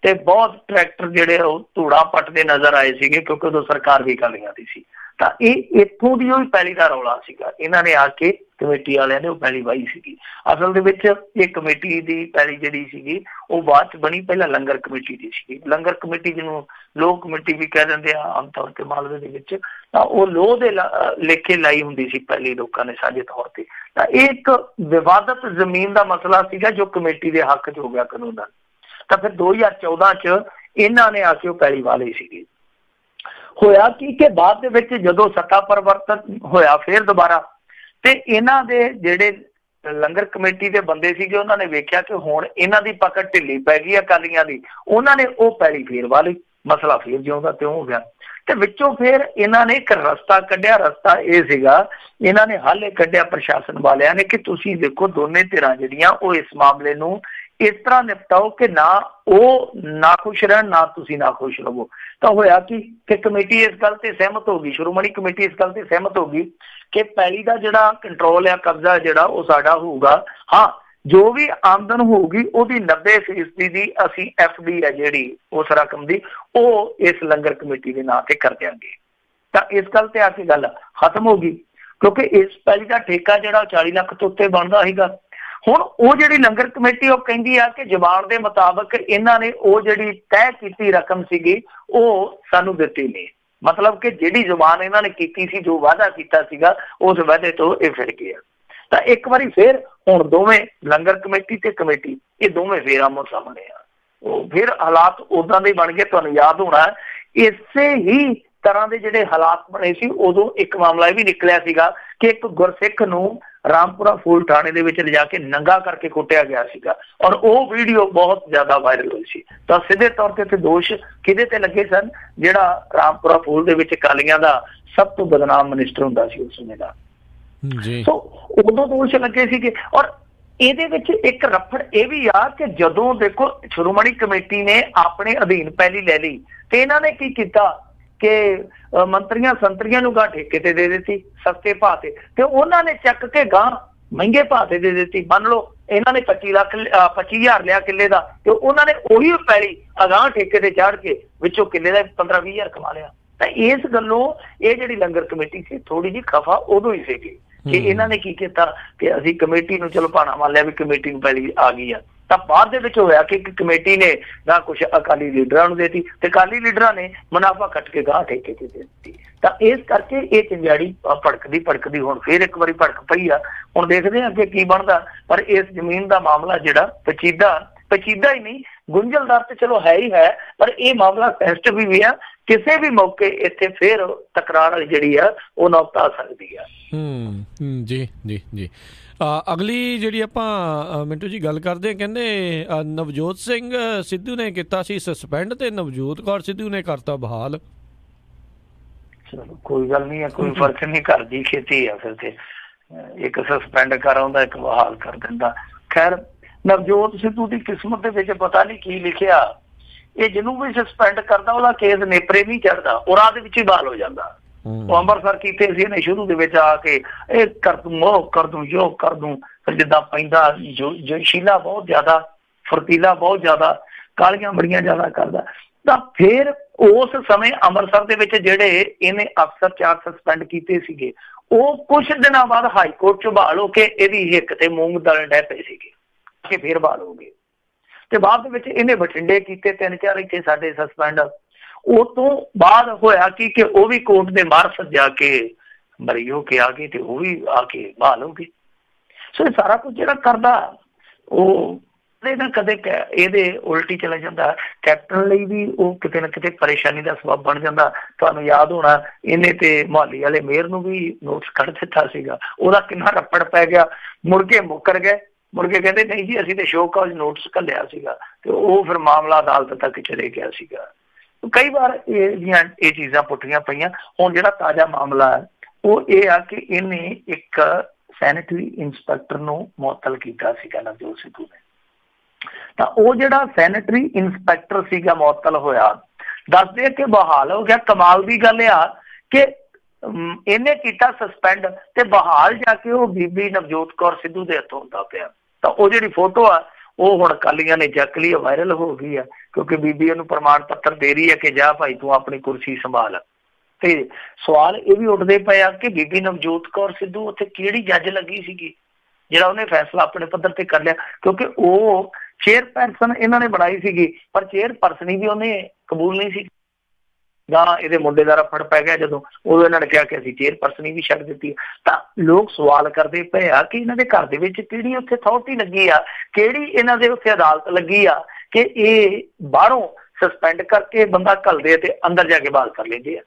ਤੇ ਬਹੁਤ ਟਰੈਕਟਰ ਜਿਹੜੇ ਉਹ ਧੂੜਾ ਪੱਟਦੇ ਨਜ਼ਰ ਆਏ ਸੀਗੇ, ਕਿਉਂਕਿ ਉਦੋਂ ਸਰਕਾਰ ਵੀ ਅਕਾਲੀਆਂ ਦੀ ਸੀ। ਤਾਂ ਇਹ ਇੱਥੋਂ ਦੀ ਉਹ ਪੈਲੀ ਦਾ ਰੌਲਾ ਸੀਗਾ। ਇਹਨਾਂ ਨੇ ਆ ਕੇ ਕਮੇਟੀ ਵਾਲਿਆਂ ਨੇ ਉਹ ਪੈਲੀ ਵਾਹੀ ਸੀਗੀ। ਅਸਲ ਦੇ ਵਿੱਚ ਇਹ ਕਮੇਟੀ ਦੀ ਪੈਲੀ ਜਿਹੜੀ ਸੀਗੀ ਉਹ ਬਾਅਦ ਚ ਬਣੀ, ਪਹਿਲਾਂ ਲੰਗਰ ਕਮੇਟੀ ਦੀ ਸੀਗੀ। ਲੰਗਰ ਕਮੇਟੀ ਜਿਹਨੂੰ ਲੋਹ ਕਮੇਟੀ ਵੀ ਕਹਿ ਦਿੰਦੇ ਆ ਆਮ ਤੌਰ ਤੇ ਮਾਲਵੇ ਦੇ ਵਿੱਚ, ਤਾਂ ਉਹ ਲੋਹ ਦੇ ਲੇਖੇ ਲਾਈ ਹੁੰਦੀ ਸੀ ਪਹਿਲੀ ਲੋਕਾਂ ਨੇ ਸਾਂਝੇ ਤੌਰ ਤੇ। ਤਾਂ ਇਹ ਇੱਕ ਵਿਵਾਦਤ ਜ਼ਮੀਨ ਦਾ ਮਸਲਾ ਸੀਗਾ ਜੋ ਕਮੇਟੀ ਦੇ ਹੱਕ ਚ ਹੋ ਗਿਆ ਕਾਨੂੰਨ। ਤਾਂ ਫਿਰ 2014 ਚ ਇਹਨਾਂ ਨੇ ਆ ਕੇ ਉਹ ਪੈਲੀ ਵਾਹ ਲਈ ਸੀਗੀ। ਹੋਇਆ ਕਿ ਬਾਅਦ ਦੇ ਵਿੱਚ ਜਦੋਂ ਸੱਤਾ ਪਰਿਵਰਤਨ ਹੋਇਆ ਫਿਰ ਦੁਬਾਰਾ, ਤੇ ਇਹਨਾਂ ਦੇ ਜਿਹੜੇ ਲੰਗਰ ਕਮੇਟੀ ਦੇ ਬੰਦੇ ਸੀਗੇ ਉਹਨਾਂ ਨੇ ਵੇਖਿਆ ਕਿ ਹੁਣ ਇਹਨਾਂ ਦੀ ਪਕੜ ਢਿੱਲੀ ਪੈ ਗਈ ਅਕਾਲੀਆਂ ਦੀ, ਉਹਨਾਂ ਨੇ ਉਹ ਪੈਲੀ ਫੇਰ ਵਾਹ ਲਈ। ਮਸਲਾ ਫੇਰ ਜਿਉਂਦਾ ਤਿਉਂ ਹੋ ਗਿਆ। ਤੇ ਵਿੱਚੋਂ ਫਿਰ ਇਹਨਾਂ ਨੇ ਇੱਕ ਰਸਤਾ ਕੱਢਿਆ। ਰਸਤਾ ਇਹ ਸੀਗਾ, ਇਹਨਾਂ ਨੇ ਹੱਲ ਕੱਢਿਆ ਪ੍ਰਸ਼ਾਸਨ ਵਾਲਿਆਂ ਨੇ ਕਿ ਤੁਸੀਂ ਦੇਖੋ ਦੋਨੇ ਧਿਰਾਂ ਜਿਹੜੀਆਂ ਉਹ ਇਸ ਮਾਮਲੇ ਨੂੰ ਇਸ ਤਰ੍ਹਾਂ ਨਿਪਟਾਓ ਕਿ ਨਾ ਉਹ ਨਾਖੁਸ਼ ਰਹਿਣ ਨਾ ਤੁਸੀਂ ਨਾਖੁਸ਼ ਰਹੋ। ਤਾਂ ਹੋਇਆ ਕਿ ਕਮੇਟੀ ਇਸ ਗੱਲ ਤੇ ਸਹਿਮਤ ਹੋ ਗਈ, ਸ਼੍ਰੋਮਣੀ ਕਮੇਟੀ ਇਸ ਗੱਲ ਤੇ ਸਹਿਮਤ ਹੋ ਗਈ ਕਿ ਪੈਲੀ ਦਾ ਜਿਹੜਾ ਕੰਟਰੋਲ ਆ, ਕਬਜ਼ਾ ਜਿਹੜਾ ਉਹ ਸਾਡਾ ਹੋਊਗਾ। ਹਾਂ, ਜੋ ਵੀ ਆਮਦਨ ਹੋਊਗੀ ਉਹਦੀ 90% ਦੀ ਅਸੀਂ FD ਹੈ ਜਿਹੜੀ ਉਸ ਰਕਮ ਦੀ ਉਹ ਇਸ ਲੰਗਰ ਕਮੇਟੀ ਦੇ ਨਾਂ ਤੇ ਕਰ ਦਿਆਂਗੇ। ਤਾਂ ਇਸ ਗੱਲ ਤੇ ਆ ਕੇ ਗੱਲ ਖਤਮ ਹੋ ਗਈ, ਕਿਉਂਕਿ ਇਸ ਪੈਲੀ ਦਾ ਠੇਕਾ ਜਿਹੜਾ 40 ਲੱਖ ਤੋਂ ਉੱਤੇ ਬਣਦਾ ਸੀਗਾ। ਹੁਣ ਉਹ ਜਿਹੜੀ ਲੰਗਰ ਕਮੇਟੀ ਉਹ ਕਹਿੰਦੀ ਆ ਕਿ ਜ਼ਬਾਨ ਦੇ ਮੁਤਾਬਕ ਇਹਨਾਂ ਨੇ ਉਹ ਜਿਹੜੀ ਤੈਅ ਕੀਤੀ ਰਕਮ ਸੀਗੀ ਉਹ ਸਾਨੂੰ ਦਿੱਤੀ ਨਹੀਂ। ਮਤਲਬ ਕਿ ਜਿਹੜੀ ਜ਼ਬਾਨ ਇਹਨਾਂ ਨੇ ਕੀਤੀ ਸੀ, ਜੋ ਵਾਅਦਾ ਕੀਤਾ ਸੀਗਾ, ਉਸ ਵਾਅਦੇ ਤੋਂ ਇਹ ਫਿਰ ਗਏ। ਤਾਂ ਇੱਕ ਵਾਰੀ ਫਿਰ ਹੁਣ ਦੋਵੇਂ ਲੰਗਰ ਕਮੇਟੀ ਤੇ ਕਮੇਟੀ ਇਹ ਦੋਵੇਂ ਫੇਰ ਆਮੋ ਸਾਹਮਣੇ ਆ। ਉਹ ਫਿਰ ਹਾਲਾਤ ਉਦਾਂ ਦੇ ਬਣ ਗਏ। ਤੁਹਾਨੂੰ ਯਾਦ ਹੋਣਾ ਇਸੇ ਹੀ ਤਰ੍ਹਾਂ ਦੇ ਜਿਹੜੇ ਹਾਲਾਤ ਬਣੇ ਸੀ ਉਦੋਂ ਇੱਕ ਮਾਮਲਾ ਇਹ ਵੀ ਨਿਕਲਿਆ ਸੀਗਾ ਕਿ ਇੱਕ ਗੁਰਸਿੱਖ ਨੂੰ ਰਾਮਪੁਰਾ ਫੂਲ ਥਾਣੇ ਦੇ ਵਿੱਚ ਲਿਜਾ ਕੇ ਨੰਗਾ ਕਰਕੇ ਕੁੱਟਿਆ ਗਿਆ ਸੀਗਾ, ਔਰ ਉਹ ਵੀਡੀਓ ਬਹੁਤ ਜ਼ਿਆਦਾ ਵਾਇਰਲ ਹੋਈ ਸੀ। ਤਾਂ ਸਿੱਧੇ ਤੌਰ ਤੇ ਦੋਸ਼ ਕਿਹਦੇ ਤੇ ਲੱਗੇ ਸਨ? ਜਿਹੜਾ ਰਾਮਪੁਰਾ ਫੂਲ ਦੇ ਵਿੱਚ ਅਕਾਲੀਆਂ ਦਾ ਸਭ ਤੋਂ ਬਦਨਾਮ ਮਿਨਿਸਟਰ ਹੁੰਦਾ ਸੀ ਉਸ ਸਮੇਂ ਦਾ ਜੀ। ਸੋ ਉਦੋਂ ਦੋਸ਼ ਲੱਗੇ ਸੀਗੇ। ਔਰ ਇਹਦੇ ਵਿੱਚ ਇੱਕ ਰਫੜ ਇਹ ਵੀ ਆ ਕਿ ਜਦੋਂ ਦੇਖੋ ਸ਼੍ਰੋਮਣੀ ਕਮੇਟੀ ਨੇ ਆਪਣੇ ਅਧੀਨ ਪੈਲੀ ਲੈ ਲਈ ਤੇ ਇਹਨਾਂ ਨੇ ਕੀ ਕੀਤਾ ਕਿ ਮੰਤਰੀਆਂ ਸੰਤਰੀਆਂ ਨੂੰ ਗਾਂ ਠੇਕੇ ਤੇ ਦੇ ਦਿੱਤੀ ਸਸਤੇ ਭਾਅ ਤੇ ਉਹਨਾਂ ਨੇ ਚੱਕ ਕੇ ਗਾਂ ਮਹਿੰਗੇ ਭਾਅ ਤੇ ਦੇ ਦਿੱਤੀ। ਮੰਨ ਲਓ ਇਹਨਾਂ ਨੇ 25,000 ਲਿਆ ਕਿੱਲੇ ਦਾ, ਤੇ ਉਹਨਾਂ ਨੇ ਉਹੀ ਪੈਲੀ ਅਗਾਂਹ ਠੇਕੇ ਤੇ ਚਾੜ ਕੇ ਵਿੱਚੋਂ ਕਿੱਲੇ ਦਾ 15-20,000 ਕਮਾ ਲਿਆ। ਤਾਂ ਇਸ ਗੱਲੋਂ ਇਹ ਜਿਹੜੀ ਲੰਗਰ ਕਮੇਟੀ ਸੀ ਥੋੜੀ ਜਿਹੀ ਖਫਾ ਉਦੋਂ ਹੀ ਸੀਗੀ ਕਿ ਇਹਨਾਂ ਨੇ ਕੀ ਕੀਤਾ ਕਿ ਅਸੀਂ ਕਮੇਟੀ ਨੂੰ ਚਲੋ ਭਾਣਾ ਮੰਨ ਲਿਆ ਵੀ ਕਮੇਟੀ ਨੂੰ ਪੈਲੀ ਆ ਗਈ ਆ। ਤਾਂ ਬਾਅਦ ਦੇ ਵਿੱਚ ਹੋਇਆ ਕਿ ਕਮੇਟੀ ਨੇ ਨਾ ਕੁਛ ਅਕਾਲੀ ਲੀਡਰਾਂ ਨੂੰ ਦੇਤੀ ਤੇ ਅਕਾਲੀ ਲੀਡਰਾਂ ਨੇ ਮੁਨਾਫਾ ਕੱਟ ਕੇ ਗਾਂ ਠੇਕੇ ਤੇ ਦੇ ਦਿੱਤੀ। ਤਾਂ ਇਸ ਕਰਕੇ ਇਹ ਚੰਗਿਆੜੀ ਭੜਕਦੀ ਹੁਣ ਫੇਰ ਇੱਕ ਵਾਰੀ ਭੜਕ ਪਈ ਆ। ਹੁਣ ਦੇਖਦੇ ਹਾਂ ਅੱਗੇ ਕੀ ਬਣਦਾ। ਪਰ ਇਸ ਜ਼ਮੀਨ ਦਾ ਮਾਮਲਾ ਜਿਹੜਾ ਪਚੀਦਾ ਹੀ ਨਹੀਂ, ਗੁੰਝਲਦਾਰ ਤੇ ਚਲੋ ਹੈ ਹੀ ਹੈ, ਪਰ ਇਹ ਮਾਮਲਾ ਸੈਂਸਿਟਿਵ ਵੀ ਆ। ਕਿਸੇ ਵੀ ਮੌਕੇ ਇੱਥੇ ਫੇਰ ਤਕਰਾਰ ਵਾਲੀ ਜਿਹੜੀ ਆ ਉਹ ਨੌਬਤ ਆ ਸਕਦੀ ਆ। ਜੀ ਜੀ ਜੀ। ਅਗਲੀ ਜਿਹੜੀ ਆਪਾਂ ਮਿੰਟੂ ਜੀ ਗੱਲ ਕਰਦੇ ਹਾਂ, ਕਹਿੰਦੇ ਨਵਜੋਤ ਸਿੰਘ ਸਿੱਧੂ ਨੇ ਕੀਤਾ ਸੀ ਸਸਪੈਂਡ ਤੇ ਨਵਜੋਤ ਕੌਰ ਸਿੱਧੂ ਨੇ ਕਰਤਾ ਬਹਾਲ। ਚਲੋ ਕੋਈ ਗੱਲ ਨਹੀਂ, ਕੋਈ ਫਰਕ ਨਹੀਂ, ਘਰ ਦੀ ਖੇਤੀ ਆ। ਫਿਰ ਤੇ ਇੱਕ ਸਸਪੈਂਡ ਕਰ ਆਉਂਦਾ, ਇੱਕ ਬਹਾਲ ਕਰ ਦਿੰਦਾ। ਖੈਰ ਨਵਜੋਤ ਸਿੱਧੂ ਦੀ ਕਿਸਮਤ ਦੇ ਵਿੱਚ ਪਤਾ ਨਹੀਂ ਕੀ ਲਿਖਿਆ। ਇਹ ਜਿਹਨੂੰ ਵੀ ਸਸਪੈਂਡ ਕਰਦਾ ਉਹਦਾ ਕੇਸ ਨੇਪਰੇ ਨਹੀਂ ਚੜਦਾ, ਉਹ ਰਾਹ ਦੇ ਵਿੱਚ ਹੀ ਬਹਾਲ ਹੋ ਜਾਂਦਾ। ਉਹ ਅੰਮ੍ਰਿਤਸਰ ਕੀਤੇ ਸੀ ਇਹਨੇ ਸ਼ੁਰੂ ਦੇ ਵਿੱਚ ਆ ਕੇ ਇਹ ਕਰ ਦੂੰ ਉਹ ਕਰ ਦੂੰ ਜੋ ਕਰ ਦੂੰ। ਫਿਰ ਜਿੱਦਾਂ ਪੈਂਦਾ ਜੋਸ਼ੀਲਾ ਬਹੁਤ ਜ਼ਿਆਦਾ, ਫੁਰਤੀਲਾ ਬਹੁਤ ਜ਼ਿਆਦਾ, ਕਾਲੀਆਂ ਬੜੀਆਂ ਜ਼ਿਆਦਾ ਕਰਦਾ। ਤਾਂ ਫਿਰ ਉਸ ਸਮੇਂ ਅੰਮ੍ਰਿਤਸਰ ਦੇ ਵਿੱਚ ਜਿਹੜੇ ਇਹਨੇ ਅਫਸਰ 4 ਸਸਪੈਂਡ ਕੀਤੇ ਸੀਗੇ ਉਹ ਕੁਛ ਦਿਨਾਂ ਬਾਅਦ ਹਾਈ ਕੋਰਟ 'ਚ ਬਹਾਲ ਹੋ ਕੇ ਇਹਦੀ ਹਿੱਕ ਤੇ ਮੂੰਗ ਦਲ ਡੈ ਪਏ ਸੀਗੇ ਕਿ ਫਿਰ ਬਹਾਲ ਹੋ ਗਏ। ਤੇ ਬਾਅਦ ਦੇ ਵਿੱਚ ਇਹਨੇ ਬਠਿੰਡੇ ਕੀਤੇ 3-4 ਇੱਥੇ ਸਾਡੇ ਸਸਪੈਂਡ। ਉਹ ਤੋਂ ਬਾਅਦ ਹੋਇਆ ਕਿ ਉਹ ਵੀ ਕੋਰਟ ਦੇ ਮਾਰਫਤ ਜਾ ਕੇ ਬਰੀ ਹੋ ਕੇ ਆ ਗਏ ਤੇ ਉਹ ਵੀ ਆ ਕੇ ਬਹਾਲ ਹੋ ਗਏ। ਸੋ ਇਹ ਸਾਰਾ ਕੁਝ ਜਿਹੜਾ ਕਰਦਾ ਉਹ ਨਾ ਕਦੇ ਇਹਦੇ ਉਲਟੀ ਚਲਾ ਜਾਂਦਾ। ਕੈਪਟਨ ਲਈ ਵੀ ਉਹ ਕਿਤੇ ਨਾ ਕਿਤੇ ਪਰੇਸ਼ਾਨੀ ਦਾ ਸਬੱਬ ਬਣ ਜਾਂਦਾ। ਤੁਹਾਨੂੰ ਯਾਦ ਹੋਣਾ ਇਹਨੇ ਤੇ ਮੁਹਾਲੀ ਵਾਲੇ ਮੇਅਰ ਨੂੰ ਵੀ ਨੋਟਿਸ ਕੱਢ ਦਿੱਤਾ ਸੀਗਾ, ਉਹਦਾ ਕਿੰਨਾ ਰੱਪੜ ਪੈ ਗਿਆ। ਮੁੜ ਕੇ ਮੁੱਕਰ ਗਏ, ਮੁੜ ਕੇ ਕਹਿੰਦੇ ਨਹੀਂ ਜੀ ਅਸੀਂ ਤੇ ਸ਼ੋਅ ਕਾਜ਼ ਨੋਟਿਸ ਘੱਲਿਆ ਸੀਗਾ, ਤੇ ਉਹ ਫਿਰ ਮਾਮਲਾ ਅਦਾਲਤ ਤੱਕ ਚਲੇ ਗਿਆ ਸੀਗਾ। ਕਈ ਵਾਰ ਇਹ ਚੀਜ਼ਾਂ ਪੁੱਟੀਆਂ ਪਈਆਂ। ਹੁਣ ਜਿਹੜਾ ਤਾਜ਼ਾ ਮਾਮਲਾ ਹੈ ਉਹ ਇਹ ਆ ਕਿ ਇਹਨੇ ਇੱਕ ਸੈਨੇਟਰੀ ਇੰਸਪੈਕਟਰ ਨੂੰ ਮੁਅੱਤਲ ਕੀਤਾ ਸੀਗਾ ਨਵਜੋਤ ਸਿੱਧੂ ਨੇ। ਤਾਂ ਉਹ ਜਿਹੜਾ ਸੈਨੇਟਰੀ ਇੰਸਪੈਕਟਰ ਸੀਗਾ ਮੁਅੱਤਲ ਹੋਇਆ, ਦੱਸਦੇ ਕਿ ਬਹਾਲ ਹੋ ਗਿਆ। ਕਮਾਲ ਦੀ ਗੱਲ ਆ ਕਿ ਇਹਨੇ ਕੀਤਾ ਸਸਪੈਂਡ ਤੇ ਬਹਾਲ ਜਾ ਕੇ ਉਹ ਬੀਬੀ ਨਵਜੋਤ ਕੌਰ ਸਿੱਧੂ ਦੇ ਹੱਥੋਂ ਹੁੰਦਾ ਪਿਆ। ਤਾਂ ਉਹ ਜਿਹੜੀ ਫੋਟੋ ਆ ਉਹ ਹੁਣ ਅਕਾਲੀਆਂ ਨੇ ਚੱਕ ਲਈ, ਵਾਇਰਲ ਹੋ ਗਈ ਆ, ਕਿਉਂਕਿ ਬੀਬੀ ਉਹਨੂੰ ਪ੍ਰਮਾਣ ਪੱਤਰ ਦੇ ਰਹੀ ਹੈ ਕਿ ਜਾ ਭਾਈ ਤੂੰ ਆਪਣੀ ਕੁਰਸੀ ਸੰਭਾਲ। ਤੇ ਸਵਾਲ ਇਹ ਵੀ ਉੱਠਦੇ ਪਏ ਆ ਕਿ ਬੀਬੀ ਨਵਜੋਤ ਕੌਰ ਸਿੱਧੂ ਉੱਥੇ ਕਿਹੜੀ ਜੱਜ ਲੱਗੀ ਸੀਗੀ ਜਿਹੜਾ ਉਹਨੇ ਫੈਸਲਾ ਆਪਣੇ ਪੱਧਰ ਤੇ ਕਰ ਲਿਆ, ਕਿਉਂਕਿ ਉਹ ਚੇਅਰਪਰਸਨ ਇਹਨਾਂ ਨੇ ਬਣਾਈ ਸੀਗੀ, ਪਰ ਚੇਅਰਪਰਸਨ ਹੀ ਵੀ ਉਹਨੇ ਕਬੂਲ ਨਹੀਂ ਸੀ। ਜਾਂ ਇਹਦੇ ਮੁੰਡੇ ਦਾ ਰਫੜ ਪੈ ਗਿਆ ਜਦੋਂ, ਉਦੋਂ ਇਹਨਾਂ ਨੇ ਕਿਹਾ ਕਿ ਅਸੀਂ ਚੇਅਰਪਰਸਨ ਹੀ ਵੀ ਛੱਡ ਦਿੱਤੀ। ਤਾਂ ਲੋਕ ਸਵਾਲ ਕਰਦੇ ਪਏ ਆ ਕਿ ਇਹਨਾਂ ਦੇ ਘਰ ਦੇ ਵਿੱਚ ਕਿਹੜੀ ਉੱਥੇ ਅਥਾਰਟੀ ਲੱਗੀ ਆ, ਕਿਹੜੀ ਇਹਨਾਂ ਦੇ ਉੱਥੇ ਅਦਾਲਤ ਲੱਗੀ ਆ ਕਿ ਇਹ ਬਾਹਰੋਂ ਸਸਪੈਂਡ ਕਰਕੇ ਬੰਦਾ ਘੱਲਦੇ ਤੇ ਅੰਦਰ ਜਾ ਕੇ ਬਹਾਲ ਕਰ ਲੈਂਦੇ ਆ।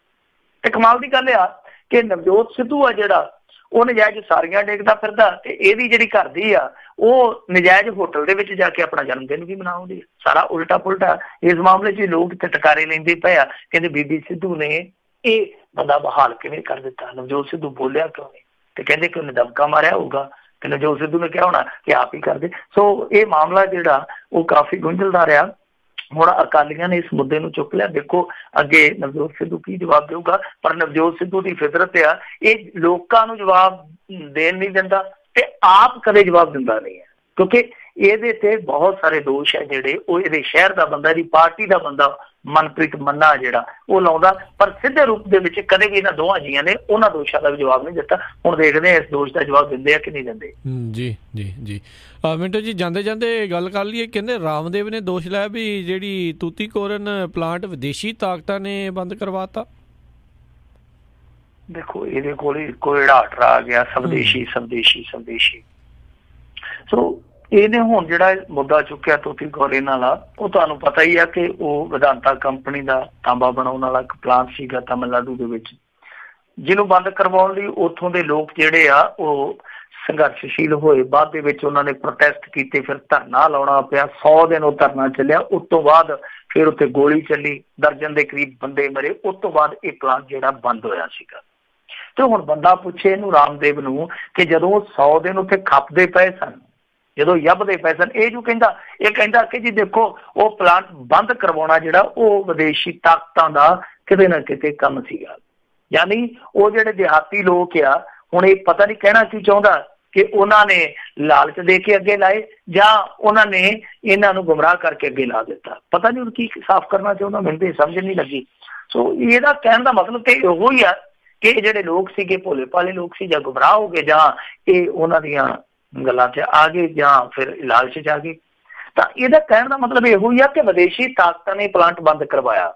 ਤੇ ਕਮਾਲ ਦੀ ਗੱਲ ਆ ਕਿ ਨਵਜੋਤ ਸਿੱਧੂ ਆ ਜਿਹੜਾ ਉਹ ਨਜਾਇਜ਼ ਸਾਰੀਆਂ ਡੇਗਦਾ ਫਿਰਦਾ, ਤੇ ਇਹਦੀ ਜਿਹੜੀ ਘਰ ਦੀ ਆ ਉਹ ਨਜਾਇਜ਼ ਹੋਟਲ ਦੇ ਵਿੱਚ ਜਾ ਕੇ ਆਪਣਾ ਜਨਮ ਦਿਨ ਵੀ ਮਨਾਉਂਦੀ ਆ। ਸਾਰਾ ਉਲਟਾ ਪੁਲਟਾ ਇਸ ਮਾਮਲੇ 'ਚ ਲੋਕ ਤੇ ਟਕਾਰੇ ਲੈਂਦੇ ਪਏ ਆ, ਕਹਿੰਦੇ ਬੀਬੀ ਸਿੱਧੂ ਨੇ ਇਹ ਬੰਦਾ ਬਹਾਲ ਕਿਵੇਂ ਕਰ ਦਿੱਤਾ, ਨਵਜੋਤ ਸਿੱਧੂ ਬੋਲਿਆ ਕਿਉਂ ਨਹੀਂ, ਤੇ ਕਹਿੰਦੇ ਕਿ ਉਹਨੇ ਦਬਕਾ ਮਾਰਿਆ ਹੋਊਗਾ ਤੇ ਨਵਜੋਤ ਸਿੱਧੂ ਨੇ ਕਿਹਾ ਹੋਣਾ ਕਿ ਆਪ ਹੀ ਕਰਦੇ। ਸੋ ਇਹ ਮਾਮਲਾ ਜਿਹੜਾ ਉਹ ਕਾਫੀ ਗੁੰਝਲਦਾ ਰਿਹਾ। ਹੁਣ ਅਕਾਲੀਆਂ ਨੇ ਇਸ ਮੁੱਦੇ ਨੂੰ ਚੁੱਕ ਲਿਆ। ਦੇਖੋ ਅੱਗੇ ਨਵਜੋਤ ਸਿੱਧੂ ਕੀ ਜਵਾਬ ਦੇਊਗਾ, ਪਰ ਨਵਜੋਤ ਸਿੱਧੂ ਦੀ ਫਿਤਰਤ ਆ ਇਹ ਲੋਕਾਂ ਨੂੰ ਜਵਾਬ ਦੇਣ ਨਹੀਂ ਦਿੰਦਾ ਤੇ ਆਪ ਕਦੇ ਜਵਾਬ ਦਿੰਦਾ ਨਹੀਂ ਹੈ, ਕਿਉਂਕਿ ਇਹਦੇ ਤੇ ਬਹੁਤ ਸਾਰੇ ਦੋਸ਼ ਹੈ ਜਿਹੜੇ ਉਹ ਇਹਦੇ ਸ਼ਹਿਰ ਦਾ ਬੰਦਾ, ਇਹਦੀ ਪਾਰਟੀ ਦਾ ਬੰਦਾ ਮਨਪ੍ਰੀਤ ਮੰਨਾ ਜਿਹੜਾ ਉਹ ਲਾਉਂਦਾ, ਪਰ ਸਿੱਧੇ ਰੂਪ ਦੇ ਵਿੱਚ ਕਦੇ ਵੀ ਇਹਨਾਂ ਦੋਹਾਂ ਜੀਆਂ ਨੇ ਉਹਨਾਂ ਦੋਸ਼ਾਂ ਦਾ ਵੀ ਜਵਾਬ ਨਹੀਂ ਦਿੱਤਾ। ਹੁਣ ਦੇਖਦੇ ਹਾਂ ਇਸ ਦੋਸ਼ ਦਾ ਜਵਾਬ ਦਿੰਦੇ ਆ ਕਿ ਨਹੀਂ ਦਿੰਦੇ। ਜੀ ਜੀ ਜੀ ਮਿੰਟੋ ਜੀ, ਜਾਂਦੇ ਜਾਂਦੇ ਗੱਲ ਕਰ ਲਈਏ। ਕਹਿੰਦੇ ਰਾਮਦੇਵ ਨੇ ਦੋਸ਼ ਲਾਇਆ ਵੀ ਜਿਹੜੀ ਤੂਤੀਕੋਰਨ ਪਲਾਂਟ ਵਿਦੇਸ਼ੀ ਤਾਕਤਾਂ ਨੇ ਬੰਦ ਕਰਵਾਤਾ। ਦੇਖੋ ਇਹਦੇ ਕੋਲ ਕੋਈ ਢਾਟਰਾ ਆ ਗਿਆ, ਸਵਦੇਸ਼ੀ ਸਵਦੇਸ਼ੀ ਸਵਦੇਸ਼ੀ। ਸੋ ਇਹਨੇ ਹੁਣ ਜਿਹੜਾ ਮੁੱਦਾ ਚੁੱਕਿਆ ਤੂਤੀਕੋਰਨ ਵਾਲਾ, ਉਹ ਤੁਹਾਨੂੰ ਪਤਾ ਹੀ ਆ ਕਿ ਉਹ ਵਿਦਾਂਤਾ ਕੰਪਨੀ ਦਾ ਤਾਂਬਾ ਬਣਾਉਣ ਵਾਲਾ ਇੱਕ ਪਲਾਂਟ ਸੀਗਾ ਤਾਮਿਲਨਾਡੂ ਦੇ ਵਿੱਚ, ਜਿਹਨੂੰ ਬੰਦ ਕਰਵਾਉਣ ਲਈ ਉੱਥੋਂ ਦੇ ਲੋਕ ਜਿਹੜੇ ਆ ਉਹ ਸੰਘਰਸ਼ਸ਼ੀਲ ਹੋਏ। ਬਾਅਦ ਦੇ ਵਿੱਚ ਉਹਨਾਂ ਨੇ ਪ੍ਰੋਟੈਸਟ ਕੀਤੇ, ਫਿਰ ਧਰਨਾ ਲਾਉਣਾ ਪਿਆ, 100 ਦਿਨ ਉਹ ਧਰਨਾ ਚੱਲਿਆ। ਉਸ ਤੋਂ ਬਾਅਦ ਫਿਰ ਉੱਥੇ ਗੋਲੀ ਚੱਲੀ, ਦਰਜਨ ਦੇ ਕਰੀਬ ਬੰਦੇ ਮਰੇ। ਉਸ ਤੋਂ ਬਾਅਦ ਇਹ ਪਲਾਂਟ ਜਿਹੜਾ ਬੰਦ ਹੋਇਆ ਸੀਗਾ। ਤੇ ਹੁਣ ਬੰਦਾ ਪੁੱਛੇ ਇਹਨੂੰ ਰਾਮਦੇਵ ਨੂੰ ਕਿ ਜਦੋਂ 100 ਦਿਨ ਉੱਥੇ ਖੱਪਦੇ ਪਏ ਸਨ, ਜਦੋਂ ਯੱਬਦੇ ਪਏ ਸਨ, ਇਹ ਜੋ ਕਹਿੰਦਾ ਕਿ ਜੀ ਦੇਖੋ ਉਹ ਪਲਾਂਟ ਬੰਦ ਕਰਵਾਉਣਾ ਜਿਹੜਾ ਉਹ ਵਿਦੇਸ਼ੀ ਤਾਕਤਾਂ ਦਾ ਕਿਤੇ ਨਾ ਕਿਤੇ ਕੰਮ ਸੀਗਾ। ਯਾਨੀ ਉਹ ਜਿਹੜੇ ਦਿਹਾਤੀ ਲੋਕ ਆ, ਹੁਣ ਇਹ ਪਤਾ ਨਹੀਂ ਕਹਿਣਾ ਕੀ ਚਾਹੁੰਦਾ ਕਿ ਉਹਨਾਂ ਨੇ ਲਾਲਚ ਦੇ ਕੇ ਅੱਗੇ ਲਾਏ ਜਾਂ ਉਹਨਾਂ ਨੇ ਇਹਨਾਂ ਨੂੰ ਗੁੰਮਰਾਹ ਕਰਕੇ ਅੱਗੇ ਲਾ ਦਿੱਤਾ। ਪਤਾ ਨਹੀਂ ਹੁਣ ਕੀ ਸਾਫ਼ ਕਰਨਾ ਚਾਹੁੰਦਾ, ਮੈਨੂੰ ਤੇ ਸਮਝ ਨਹੀਂ ਲੱਗੀ। ਸੋ ਇਹਦਾ ਕਹਿਣ ਦਾ ਮਤਲਬ ਤੇ ਇਹੋ ਹੀ ਆ ਕਿ ਜਿਹੜੇ ਲੋਕ ਸੀਗੇ ਭੋਲੇ ਭਾਲੇ ਲੋਕ ਸੀ, ਜਾਂ ਗੁੰਮਰਾਹ ਹੋ ਗਏ ਜਾਂ ਇਹ ਉਹਨਾਂ ਦੀਆਂ ਗੱਲਾਂ 'ਚ ਆ ਗਏ ਜਾਂ ਫਿਰ ਲਾਲਚ 'ਚ ਆ ਗਏ। ਤਾਂ ਇਹਦਾ ਕਹਿਣ ਦਾ ਮਤਲਬ ਇਹੋ ਹੀ ਆ ਕਿ ਵਿਦੇਸ਼ੀ ਤਾਕਤਾਂ ਨੇ ਪਲਾਂਟ ਬੰਦ ਕਰਵਾਇਆ,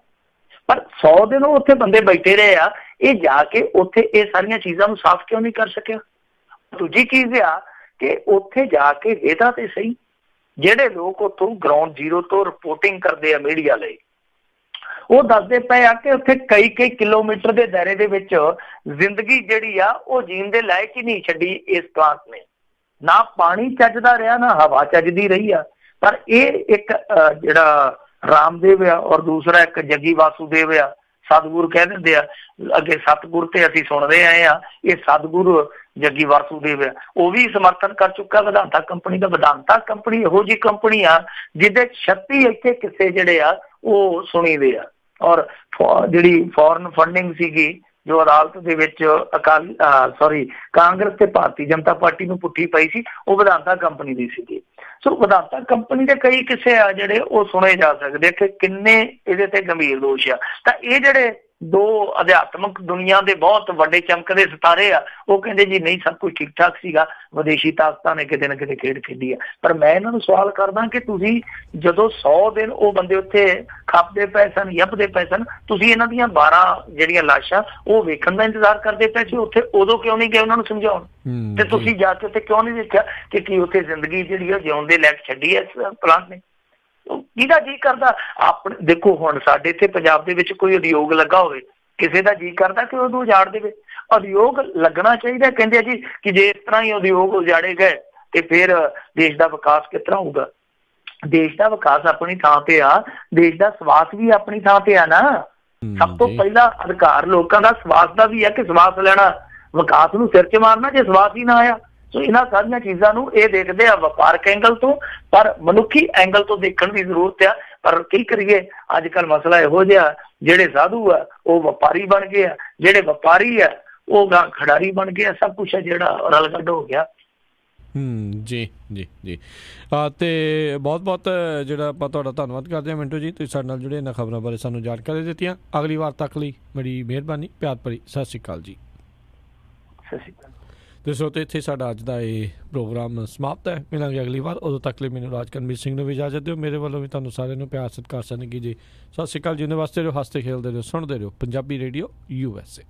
ਪਰ 100 ਦਿਨ ਉੱਥੇ ਬੰਦੇ ਬੈਠੇ ਰਹੇ ਆ, ਇਹ ਜਾ ਕੇ ਉੱਥੇ ਇਹ ਸਾਰੀਆਂ ਚੀਜ਼ਾਂ ਨੂੰ ਸਾਫ਼ ਕਿਉਂ ਨਹੀਂ ਕਰ ਸਕਿਆ। ਦੂਜੀ ਚੀਜ਼ ਆ ਕਿ ਉੱਥੇ ਜਾ ਕੇ ਇਹਦਾ ਤੇ ਸਹੀ ਜਿਹੜੇ ਲੋਕ ਉੱਥੋਂ ਗਰਾਊਂਡ ਜ਼ੀਰੋ ਤੋਂ ਰਿਪੋਰਟਿੰਗ ਕਰਦੇ ਆ ਮੀਡੀਆ ਲਈ, ਉਹ ਦੱਸਦੇ ਪਏ ਆ ਕਿ ਉੱਥੇ ਕਈ ਕਿਲੋਮੀਟਰ ਦੇ ਦਾਇਰੇ ਦੇ ਵਿੱਚ ਜ਼ਿੰਦਗੀ ਜਿਹੜੀ ਆ ਉਹ ਜੀਣ ਦੇ ਲਾਇਕ ਹੀ ਨਹੀਂ ਛੱਡੀ ਇਸ ਪਲਾਂਟ ਨੇ। ਨਾ ਪਾਣੀ ਚੱਜਦਾ ਰਿਹਾ, ਨਾ ਹਵਾ ਚੱਜਦੀ ਰਹੀ ਆ। ਪਰ ਇਹ ਇੱਕ ਜਿਹੜਾ ਰਾਮਦੇਵ ਆ ਔਰ ਦੂਸਰਾ ਇੱਕ ਜੱਗੀ ਵਾਸੂਦੇਵ ਆ, ਸਤਿਗੁਰੂ ਕਹਿ ਦਿੰਦੇ ਆ, ਅੱਗੇ ਸਤਿਗੁਰ ਤੇ ਅਸੀਂ ਸੁਣਦੇ ਆਏ ਆ, ਇਹ ਸਤਿਗੁਰੂ ਜੱਗੀ ਵਾਸੂਦੇਵ ਆ, ਉਹ ਵੀ ਸਮਰਥਨ ਕਰ ਚੁੱਕਾ ਵਿਦਾਂਤਾ ਕੰਪਨੀ ਦਾ। ਵਿਦਾਂਤਾ ਕੰਪਨੀ ਇਹੋ ਜਿਹੀ ਕੰਪਨੀ ਆ ਜਿਹਦੇ 36 ਇੱਥੇ ਕਿਸੇ ਜਿਹੜੇ ਆ ਉਹ ਸੁਣੀਦੇ ਆ। ਔਰ ਜਿਹੜੀ ਫੋਰਨ ਫੰਡਿੰਗ ਸੀਗੀ ਜੋ ਅਦਾਲਤ ਦੇ ਵਿੱਚ ਕਾਂਗਰਸ ਤੇ ਭਾਰਤੀ ਜਨਤਾ ਪਾਰਟੀ ਨੂੰ ਪੁੱਠੀ ਪਈ ਸੀ, ਉਹ ਵਿਦਾਂਤਾ ਕੰਪਨੀ ਦੀ ਸੀਗੀ। ਸੋ ਵਿਦਾਂਤਾ ਕੰਪਨੀ ਦੇ ਕਈ ਕਿਸੇ ਆ ਜਿਹੜੇ ਉਹ ਸੁਣੇ ਜਾ ਸਕਦੇ ਕਿ ਕਿੰਨੇ ਇਹਦੇ ਤੇ ਗੰਭੀਰ ਦੋਸ਼ ਆ। ਤਾਂ ਇਹ ਜਿਹੜੇ ਦੋ ਅਧਿਆਤਮਕ ਦੁਨੀਆ ਦੇ ਬਹੁਤ ਵੱਡੇ ਚਮਕਦੇ ਸਿਤਾਰੇ ਆ, ਉਹ ਕਹਿੰਦੇ ਜੀ ਨਹੀਂ ਸਭ ਕੁਝ ਠੀਕ ਠਾਕ ਸੀਗਾ, ਵਿਦੇਸ਼ੀ ਤਾਕਤਾਂ ਨੇ ਕਿਤੇ ਨਾ ਕਿਤੇ ਖੇਡ ਖੇਡੀ ਆ। ਪਰ ਮੈਂ ਇਹਨਾਂ ਨੂੰ ਸਵਾਲ ਕਰਦਾ ਕਿ ਤੁਸੀਂ ਜਦੋਂ 100 ਦਿਨ ਉਹ ਬੰਦੇ ਉੱਥੇ ਖੱਪਦੇ ਪਏ ਸਨ, ਯੱਬਦੇ ਪਏ ਸਨ, ਤੁਸੀਂ ਇਹਨਾਂ ਦੀਆਂ 12 ਜਿਹੜੀਆਂ ਲਾਸ਼ਾਂ ਉਹ ਵੇਖਣ ਦਾ ਇੰਤਜ਼ਾਰ ਕਰਦੇ ਪਏ ਸੀ ਉੱਥੇ, ਉਦੋਂ ਕਿਉਂ ਨਹੀਂ ਗਏ ਉਹਨਾਂ ਨੂੰ ਸਮਝਾਉਣ? ਤੇ ਤੁਸੀਂ ਜਾ ਕੇ ਉੱਥੇ ਕਿਉਂ ਨਹੀਂ ਦੇਖਿਆ ਕਿ ਕੀ ਉੱਥੇ ਜ਼ਿੰਦਗੀ ਜਿਹੜੀ ਆ ਜਿਉਣ ਦੇ ਲਾਇਕ ਛੱਡੀ ਹੈ ਇਸ ਪਲਾਂਟ ਨੇ? ਕਿਹਦਾ ਜੀ ਕਰਦਾ ਆਪਣੇ? ਦੇਖੋ ਹੁਣ ਸਾਡੇ ਇੱਥੇ ਪੰਜਾਬ ਦੇ ਵਿੱਚ ਕੋਈ ਉਦਯੋਗ ਲੱਗਾ ਹੋਵੇ, ਕਿਸੇ ਦਾ ਜੀ ਕਰਦਾ ਕਿ ਉਹਨੂੰ ਉਜਾੜ ਦੇਵੇ? ਉਦਯੋਗ ਲੱਗਣਾ ਚਾਹੀਦਾ। ਕਹਿੰਦੇ ਆ ਜੀ ਕਿ ਜੇ ਇਸ ਤਰ੍ਹਾਂ ਹੀ ਉਦਯੋਗ ਉਜਾੜੇ ਗਏ ਤੇ ਫਿਰ ਦੇਸ਼ ਦਾ ਵਿਕਾਸ ਕਿਸ ਤਰ੍ਹਾਂ ਹੋਊਗਾ? ਦੇਸ਼ ਦਾ ਵਿਕਾਸ ਆਪਣੀ ਥਾਂ ਤੇ ਆ, ਦੇਸ਼ ਦਾ ਸਵਾਸ ਵੀ ਆਪਣੀ ਥਾਂ ਤੇ ਆ ਨਾ। ਸਭ ਤੋਂ ਪਹਿਲਾ ਅਧਿਕਾਰ ਲੋਕਾਂ ਦਾ ਸਵਾਸ ਦਾ ਵੀ ਆ ਕਿ ਸਵਾਸ ਲੈਣਾ, ਵਿਕਾਸ ਨੂੰ ਸਿਰ 'ਚ ਮਾਰਨਾ ਜੇ ਸਵਾਸ ਹੀ ਨਾ ਆਇਆ। ਸੋ ਇਹਨਾਂ ਸਾਰੀਆਂ ਚੀਜ਼ਾਂ ਨੂੰ ਇਹ ਦੇਖਦੇ ਆ ਵਪਾਰਕ ਐਂਗਲ ਤੋਂ, ਪਰ ਮਨੁੱਖੀ ਐਂਗਲ ਤੋਂ ਦੇਖਣ ਦੀ ਜ਼ਰੂਰਤ ਆ। ਪਰ ਕੀ ਕਰੀਏ, ਅੱਜ ਕੱਲ੍ਹ ਮਸਲਾ ਇਹੋ ਜਿਹਾ ਜਿਹੜੇ ਸਾਧੂ ਆ ਉਹ ਵਪਾਰੀ ਬਣ ਗਏ ਆ, ਜਿਹੜੇ ਵਪਾਰੀ ਆ ਉਹ ਖਿਡਾਰੀ ਬਣ ਗਿਆ, ਸਭ ਕੁਛ ਹੈ ਜਿਹੜਾ ਰਲ ਕੱਢ ਹੋ ਗਿਆ। ਜੀ ਜੀ ਜੀ ਤੇ ਬਹੁਤ ਬਹੁਤ ਜਿਹੜਾ ਆਪਾਂ ਤੁਹਾਡਾ ਧੰਨਵਾਦ ਕਰਦੇ ਹਾਂ ਮਿੰਟੂ ਜੀ, ਤੁਸੀਂ ਸਾਡੇ ਨਾਲ ਜੁੜੇ ਇਹਨਾਂ ਖਬਰਾਂ ਬਾਰੇ ਸਾਨੂੰ ਜਾਣਕਾਰੀ ਦਿੱਤੀਆਂ। ਅਗਲੀ ਵਾਰ ਤੱਕ ਲਈ ਬੜੀ ਮਿਹਰਬਾਨੀ, ਪਿਆਰ ਭਰੀ ਸਤਿ ਸ਼੍ਰੀ ਅਕਾਲ ਜੀ। ਸਤਿ ਸ਼੍ਰੀ ਅਕਾਲ। ਤੇ ਸਰੋਤੇ ਇੱਥੇ ਸਾਡਾ ਅੱਜ ਦਾ ਇਹ ਪ੍ਰੋਗਰਾਮ ਸਮਾਪਤ ਹੈ। ਮਿਲਾਂਗੇ ਅਗਲੀ ਵਾਰ, ਉਦੋਂ ਤੱਕ ਲਈ ਮੈਨੂੰ ਰਾਜਕਰਮਜੀਤ ਸਿੰਘ ਨੂੰ ਵੀ ਇਜਾਜ਼ਤ ਦਿਓ। ਮੇਰੇ ਵੱਲੋਂ ਵੀ ਤੁਹਾਨੂੰ ਸਾਰਿਆਂ ਨੂੰ ਪਿਆਰ ਸਤਿਕਾਰ ਸਨਗੀ ਜੀ। ਸਤਿ ਸ਼੍ਰੀ ਅਕਾਲ। ਜਿਉਂਦੇ ਵਾਸਤੇ ਰਹੋ, ਹੱਸਦੇ ਖੇਲਦੇ ਰਹੋ, ਸੁਣਦੇ ਰਹੋ ਪੰਜਾਬੀ ਰੇਡੀਓ USA।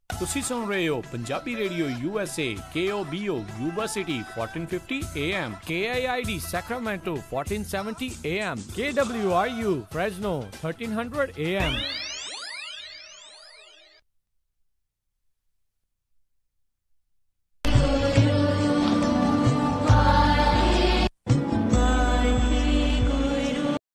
ਤੁਸੀਂ ਸੁਣ ਰਹੇ ਹੋ Punjabi radio USA, KOBO Yuba City 1450 AM, KIID Sacramento 1470 AM, KWRU Fresno 1300 AM,